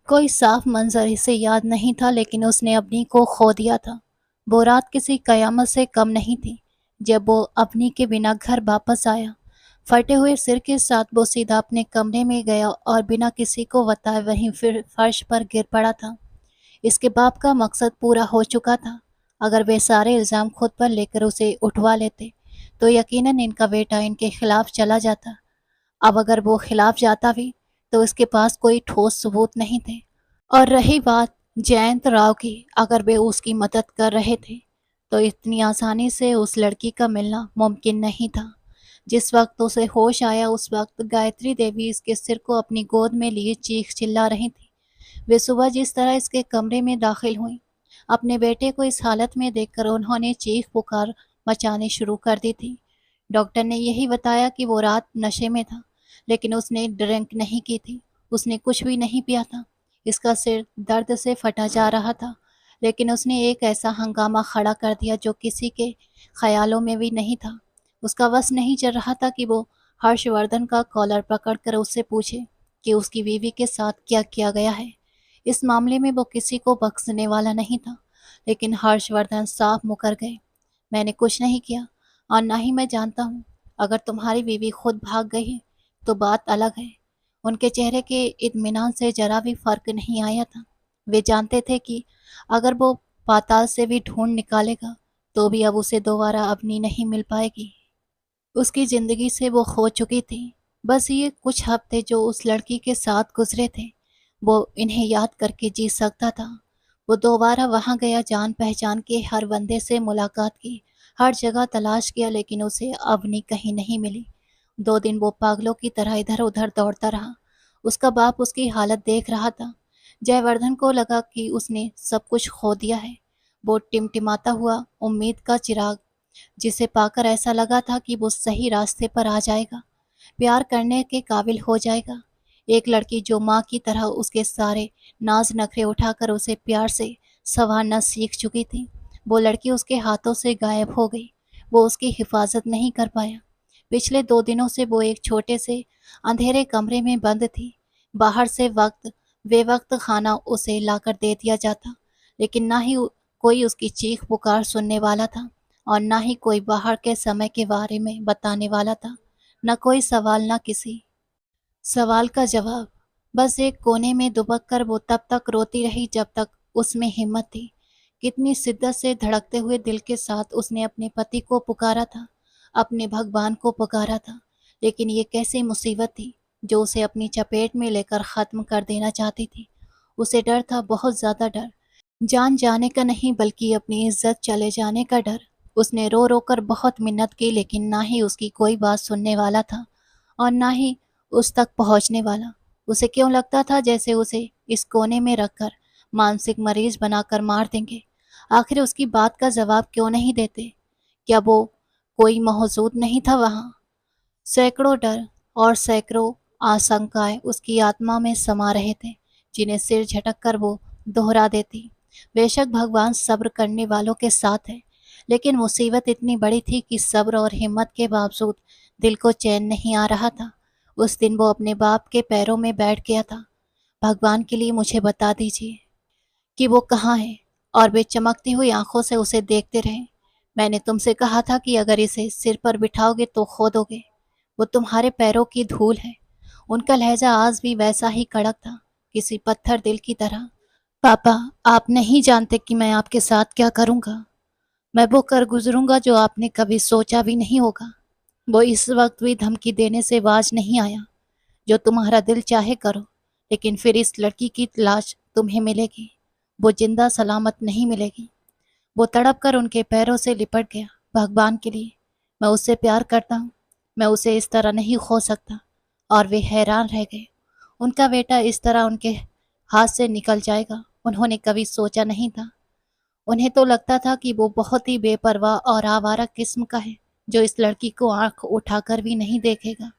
कोई साफ मंजर इसे याद नहीं था, लेकिन उसने अपनी को खो दिया था। वो रात किसी कयामत से कम नहीं थी। जब वो अपनी के बिना घर वापस आया, फटे हुए सिर के साथ वो सीधा अपने कमरे में गया और बिना किसी को बताए वहीं फिर फर्श पर गिर पड़ा था। इसके बाप का मकसद पूरा हो चुका था। अगर वे सारे इल्ज़ाम खुद पर लेकर उसे उठवा लेते तो यकीनन इनका बेटा इनके खिलाफ चला जाता। अब अगर वो खिलाफ जाता भी तो इसके पास कोई ठोस सबूत नहीं थे। और रही बात जयंत राव की, अगर वे उसकी मदद कर रहे थे तो इतनी आसानी से उस लड़की का मिलना मुमकिन नहीं था। जिस वक्त उसे होश आया उस वक्त गायत्री देवी इसके सिर को अपनी गोद में लिए चीख चिल्ला रही थी। वे सुबह जिस तरह इसके कमरे में दाखिल हुई अपने बेटे को इस हालत में देखकर उन्होंने चीख पुकार मचानी शुरू कर दी थी। डॉक्टर ने यही बताया कि वो रात नशे में था, लेकिन उसने ड्रिंक नहीं की थी, उसने कुछ भी नहीं पिया था। इसका सिर दर्द से फटा जा रहा था, लेकिन उसने एक ऐसा हंगामा खड़ा कर दिया जो किसी के ख्यालों में भी नहीं था। उसका बस नहीं चल रहा था कि वो हर्षवर्धन का कॉलर पकड़कर उससे पूछे कि उसकी बीवी के साथ क्या किया गया है। इस मामले में वो किसी को बख्शने वाला नहीं था, लेकिन हर्षवर्धन साफ मुकर गए। मैंने कुछ नहीं किया और ना ही मैं जानता हूँ। अगर तुम्हारी बीवी खुद भाग गई है तो बात अलग है। उनके चेहरे के इत्मीनान से जरा भी फर्क नहीं आया था। वे जानते थे कि अगर वो पाताल से भी ढूंढ निकालेगा तो भी अब उसे दोबारा अपनी नहीं मिल पाएगी। उसकी जिंदगी से वो खो चुकी थी। बस ये कुछ हफ्ते जो उस लड़की के साथ गुजरे थे, वो इन्हें याद करके जी सकता था। वो दोबारा वहां गया, जान पहचान के हर बंदे से मुलाकात की, हर जगह तलाश किया, लेकिन उसे अवनी कहीं नहीं मिली। 2 दिन वो पागलों की तरह इधर उधर दौड़ता रहा। उसका बाप उसकी हालत देख रहा था। जयवर्धन को लगा कि उसने सब कुछ खो दिया है। वो टिमटिमाता हुआ उम्मीद का चिराग, जिसे पाकर ऐसा लगा था कि वो सही रास्ते पर आ जाएगा, प्यार करने के काबिल हो जाएगा। एक लड़की जो माँ की तरह उसके सारे नाज नखरे उठाकर उसे प्यार से संवारना सीख चुकी थी, वो लड़की उसके हाथों से गायब हो गई। वो उसकी हिफाजत नहीं कर पाया। पिछले 2 दिनों से वो एक छोटे से अंधेरे कमरे में बंद थी। बाहर से वक्त बेवक्त खाना उसे लाकर दे दिया जाता, लेकिन ना ही कोई उसकी चीख पुकार सुनने वाला था और ना ही कोई बाहर के समय के बारे में बताने वाला था। न कोई सवाल, न किसी सवाल का जवाब। बस एक कोने में दुबक कर वो तब तक रोती रही जब तक उसमें हिम्मत थी। कितनी शिद्दत से धड़कते हुए दिल के साथ उसने अपने पति को पुकारा था, अपने भगवान को पुकारा था। लेकिन ये कैसी मुसीबत थी जो उसे अपनी चपेट में लेकर ख़त्म कर देना चाहती थी। उसे डर था, बहुत ज़्यादा डर। जान जाने का नहीं, बल्कि अपनी इज्जत चले जाने का डर। उसने रो रो कर बहुत मिन्नत की, लेकिन ना ही उसकी कोई बात सुनने वाला था और ना ही उस तक पहुंचने वाला। उसे क्यों लगता था जैसे उसे इस कोने में रखकर मानसिक मरीज बनाकर मार देंगे। आखिर उसकी बात का जवाब क्यों नहीं देते? क्या वो कोई मौजूद नहीं था वहां? सैकड़ों डर और सैकड़ों आशंकाएं उसकी आत्मा में समा रहे थे, जिन्हें सिर झटक कर वो दोहरा देती। बेशक भगवान सब्र करने वालों के साथ है, लेकिन मुसीबत इतनी बड़ी थी कि सब्र और हिम्मत के बावजूद दिल को चैन नहीं आ रहा था। उस दिन वो अपने बाप के पैरों में बैठ गया था। भगवान के लिए मुझे बता दीजिए कि वो कहाँ है। और वे चमकती हुई आंखों से उसे देखते रहे। मैंने तुमसे कहा था कि अगर इसे सिर पर बिठाओगे तो खो दोगे। वो तुम्हारे पैरों की धूल है। उनका लहजा आज भी वैसा ही कड़क था, किसी पत्थर दिल की तरह। पापा, आप नहीं जानते कि मैं आपके साथ क्या करूंगा। मैं वो कर गुजरूंगा जो आपने कभी सोचा भी नहीं होगा। वो इस वक्त भी धमकी देने से बाज नहीं आया। जो तुम्हारा दिल चाहे करो, लेकिन फिर इस लड़की की लाश तुम्हें मिलेगी। वो जिंदा सलामत नहीं मिलेगी। वो तड़प कर उनके पैरों से लिपट गया। भगवान के लिए, मैं उससे प्यार करता हूँ। मैं उसे इस तरह नहीं खो सकता। और वे हैरान रह गए। उनका बेटा इस तरह उनके हाथ से निकल जाएगा उन्होंने कभी सोचा नहीं था। उन्हें तो लगता था कि वो बहुत ही बेपरवाह और आवारा किस्म का है, जो इस लड़की को आंख उठाकर भी नहीं देखेगा।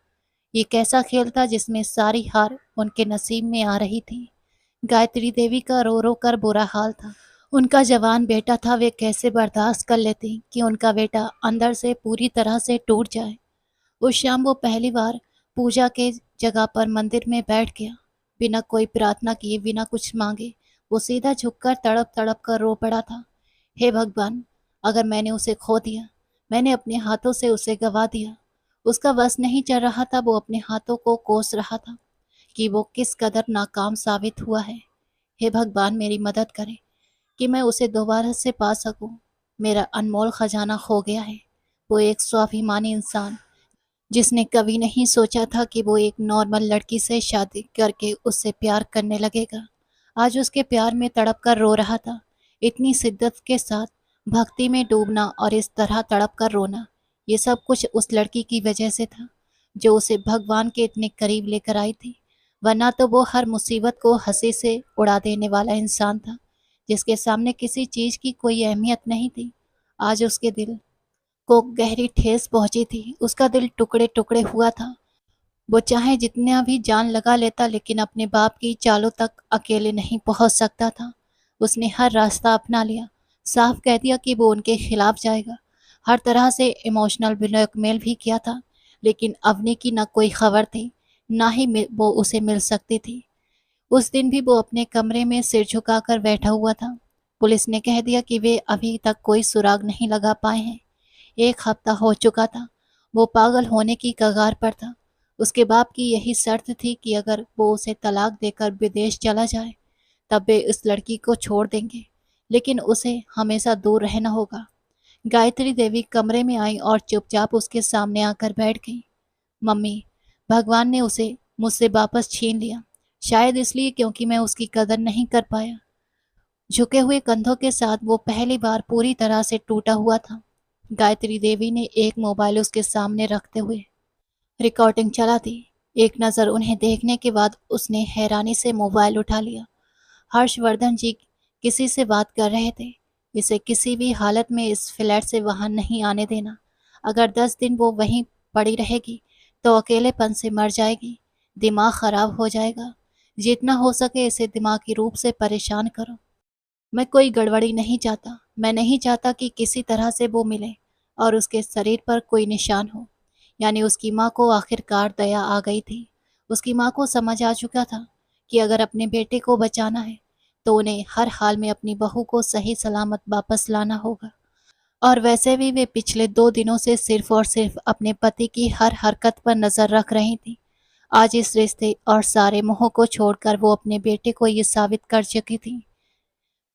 ये कैसा खेल था जिसमें सारी हार उनके नसीब में आ रही थी। गायत्री देवी का रो रो कर बुरा हाल था। उनका जवान बेटा था, वे कैसे बर्दाश्त कर लेती कि उनका बेटा अंदर से पूरी तरह से टूट जाए। उस शाम वो पहली बार पूजा के जगह पर मंदिर में बैठ गया। बिना कोई प्रार्थना किए, बिना कुछ मांगे, वो सीधा झुककर तड़प तड़प कर रो पड़ा था। हे भगवान, अगर मैंने उसे खो दिया, मैंने अपने हाथों से उसे गवा दिया। उसका बस नहीं चल रहा था, वो अपने हाथों को कोस रहा था कि वो किस कदर नाकाम साबित हुआ है। हे भगवान, मेरी मदद करें कि मैं उसे दोबारा से पा सकूं। मेरा अनमोल खजाना खो गया है। वो एक स्वाभिमानी इंसान, जिसने कभी नहीं सोचा था कि वो एक नॉर्मल लड़की से शादी करके उससे प्यार करने लगेगा, आज उसके प्यार में तड़प कर रो रहा था। इतनी शिद्दत के साथ भक्ति में डूबना और इस तरह तड़प कर रोना, ये सब कुछ उस लड़की की वजह से था, जो उसे भगवान के इतने करीब लेकर आई थी। वरना तो वो हर मुसीबत को हंसी से उड़ा देने वाला इंसान था, जिसके सामने किसी चीज की कोई अहमियत नहीं थी, आज उसके दिल को गहरी ठेस पहुंची थी। उसका दिल टुकड़े टुकड़े हुआ था। वो चाहे जितना भी जान लगा लेता, लेकिन अपने बाप की चालों तक अकेले नहीं पहुंच सकता था। उसने हर रास्ता अपना लिया, साफ कह दिया कि वो उनके खिलाफ जाएगा। हर तरह से इमोशनल ब्लैकमेल भी किया था, लेकिन अवनी की न कोई खबर थी, ना ही वो उसे मिल सकती थी। उस दिन भी वो अपने कमरे में सिर झुकाकर बैठा हुआ था। पुलिस ने कह दिया कि वे अभी तक कोई सुराग नहीं लगा पाए हैं। 1 हफ्ता हो चुका था। वो पागल होने की कगार पर था। उसके बाप की यही शर्त थी कि अगर वो उसे तलाक देकर विदेश चला जाए, तब वे इस लड़की को छोड़ देंगे, लेकिन उसे हमेशा दूर रहना होगा। गायत्री देवी कमरे में आई और चुपचाप उसके सामने आकर बैठ गई। मम्मी, भगवान ने उसे मुझसे वापस छीन लिया, शायद इसलिए क्योंकि मैं उसकी कदर नहीं कर पाया। झुके हुए कंधों के साथ वो पहली बार पूरी तरह से टूटा हुआ था। गायत्री देवी ने एक मोबाइल उसके सामने रखते हुए रिकॉर्डिंग चला दी। एक नज़र उन्हें देखने के बाद उसने हैरानी से मोबाइल उठा लिया। हर्षवर्धन जी किसी से बात कर रहे थे। इसे किसी भी हालत में इस फ्लैट से वहां नहीं आने देना। अगर 10 दिन वो वहीं पड़ी रहेगी तो अकेलेपन से मर जाएगी, दिमाग खराब हो जाएगा। जितना हो सके इसे दिमागी रूप से परेशान करो। मैं कोई गड़बड़ी नहीं चाहता। मैं नहीं चाहता कि किसी तरह से वो मिले और उसके शरीर पर कोई निशान हो। यानी उसकी माँ को आखिरकार दया आ गई थी। उसकी माँ को समझ आ चुका था कि अगर अपने बेटे को बचाना है तो उन्हें हर हाल में अपनी बहू को सही सलामत वापस लाना होगा। और वैसे भी वे पिछले 2 दिनों से सिर्फ और सिर्फ अपने पति की हर हरकत पर नजर रख रही थी। आज इस रिश्ते और सारे मोह को छोड़कर वो अपने बेटे को ये साबित कर चुकी थी।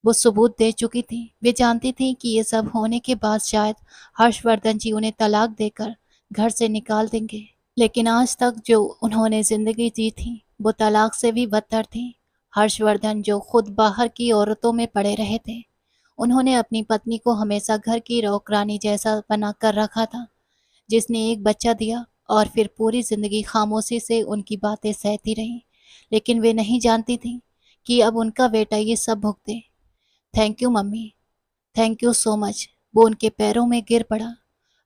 वो सबूत दे चुकी थी। वे जानती थी कि ये सब होने के बाद शायद हर्षवर्धन जी उन्हें तलाक देकर घर से निकाल देंगे, लेकिन आज तक जो उन्होंने जिंदगी जी थी वो तलाक से भी बदतर थी। हर्षवर्धन जो खुद बाहर की औरतों में पड़े रहे थे, उन्होंने अपनी पत्नी को हमेशा घर की नौकरानी जैसा बना कर रखा था, जिसने एक बच्चा दिया और फिर पूरी जिंदगी खामोशी से उनकी बातें सहती रही। लेकिन वे नहीं जानती थी कि अब उनका बेटा ये सब भुगते। Thank you mummy, thank you so much. वो उनके पैरों में गिर पड़ा।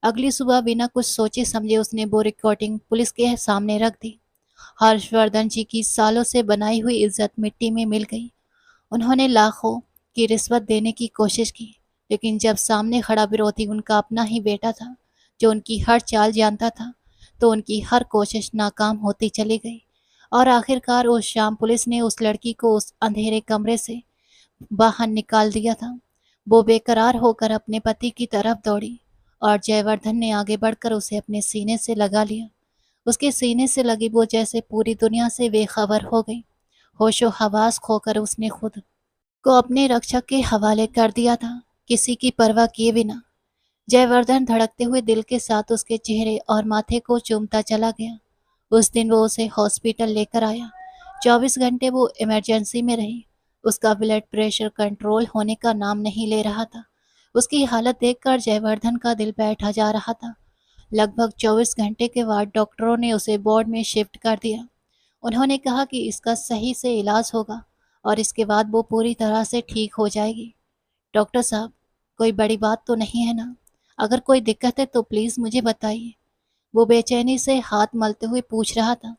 अगली सुबह बिना कुछ सोचे समझे उसने वो रिकॉर्डिंग पुलिस के सामने रख दी। हर्षवर्धन जी की सालों से बनाई हुई इज्जत मिट्टी में मिल गई। उन्होंने लाखों की रिश्वत देने की कोशिश की, लेकिन जब सामने खड़ा विरोधी उनका अपना ही बेटा था, जो उनकी हर चाल जानता था, तो उनकी हर कोशिश नाकाम होती चली गई। और आखिरकार उस शाम पुलिस ने उस लड़की को उस अंधेरे कमरे से बाहर निकाल दिया था। वो बेकरार होकर अपने पति की तरफ दौड़ी और जयवर्धन ने आगे बढ़कर उसे अपने सीने से लगा लिया। उसके सीने से लगी वो जैसे पूरी दुनिया से बेखबर हो गई। होशो हवास खोकर उसने खुद को अपने रक्षक के हवाले कर दिया था, किसी की परवाह किए बिना। जयवर्धन धड़कते हुए दिल के साथ उसके चेहरे और माथे को चूमता चला गया। उस दिन वो उसे हॉस्पिटल लेकर आया। 24 घंटे वो इमरजेंसी में रही। उसका ब्लड प्रेशर कंट्रोल होने का नाम नहीं ले रहा था। उसकी हालत देखकर जयवर्धन का दिल बैठा जा रहा था। लगभग 24 घंटे के बाद डॉक्टरों ने उसे वार्ड में शिफ्ट कर दिया। उन्होंने कहा कि इसका सही से इलाज होगा और इसके बाद वो पूरी तरह से ठीक हो जाएगी। डॉक्टर साहब, कोई बड़ी बात तो नहीं है ना? अगर कोई दिक्कत है तो प्लीज़ मुझे बताइए। वो बेचैनी से हाथ मलते हुए पूछ रहा था।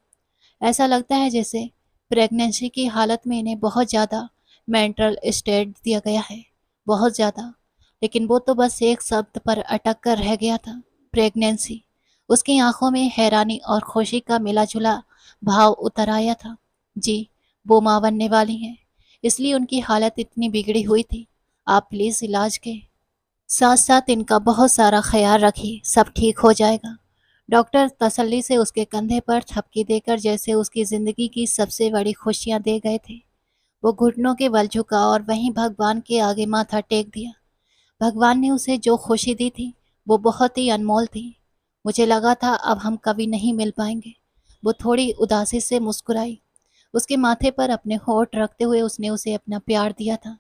ऐसा लगता है जैसे प्रेगनेंसी की हालत में इन्हें बहुत ज़्यादा मेंटल स्टेट दिया गया है, बहुत ज़्यादा। लेकिन वो तो बस एक शब्द पर अटक कर रह गया था, प्रेगनेंसी। उसकी आंखों में हैरानी और खुशी का मिला जुला भाव उतर आया था। जी, वो मां बनने वाली हैं, इसलिए उनकी हालत इतनी बिगड़ी हुई थी। आप प्लीज़ इलाज के साथ साथ इनका बहुत सारा ख्याल रखिए, सब ठीक हो जाएगा। डॉक्टर तसल्ली से उसके कंधे पर थपकी देकर जैसे उसकी जिंदगी की सबसे बड़ी खुशियां दे गए थे। वो घुटनों के बल झुका और वहीं भगवान के आगे माथा टेक दिया। भगवान ने उसे जो खुशी दी थी वो बहुत ही अनमोल थी। मुझे लगा था अब हम कभी नहीं मिल पाएंगे। वो थोड़ी उदासी से मुस्कुराई। उसके माथे पर अपने होठ रखते हुए उसने उसे अपना प्यार दिया था।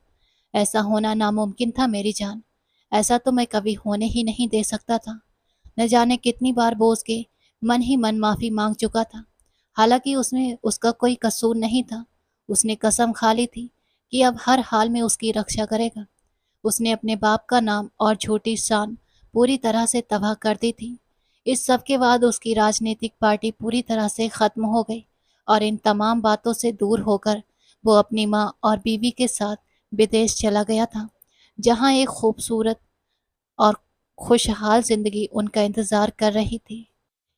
ऐसा होना नामुमकिन था मेरी जान। ऐसा तो मैं कभी होने ही नहीं दे सकता था। न जाने कितनी बार वो उसके मन ही मन माफ़ी मांग चुका था। हालांकि उसमें उसका कोई कसूर नहीं था। उसने कसम खा ली थी कि अब हर हाल में उसकी रक्षा करेगा। उसने अपने बाप का नाम और झूठी शान पूरी तरह से तबाह कर दी थी। इस सब के बाद उसकी राजनीतिक पार्टी पूरी तरह से खत्म हो गई और इन तमाम बातों से दूर होकर वो अपनी माँ और बीवी के साथ विदेश चला गया था, जहाँ एक खूबसूरत और खुशहाल जिंदगी उनका इंतजार कर रही थी।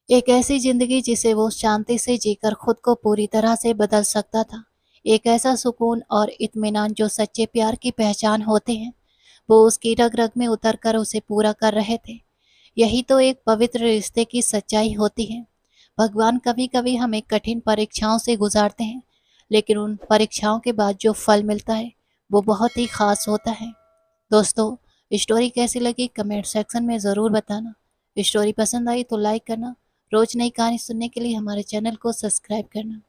एक ऐसी जिंदगी जिसे वो शांति से जीकर खुद को पूरी तरह से बदल सकता था। एक ऐसा सुकून और इत्मीनान जो सच्चे प्यार की पहचान होते हैं, वो उसकी रग रग में उतर कर उसे पूरा कर रहे थे। यही तो एक पवित्र रिश्ते की सच्चाई होती है। भगवान कभी कभी हमें कठिन परीक्षाओं से गुजारते हैं, लेकिन उन परीक्षाओं के बाद जो फल मिलता है वो बहुत ही खास होता है। दोस्तों, स्टोरी कैसी लगी कमेंट सेक्शन में ज़रूर बताना। स्टोरी पसंद आई तो लाइक करना। रोज नई कहानी सुनने के लिए हमारे चैनल को सब्सक्राइब करना।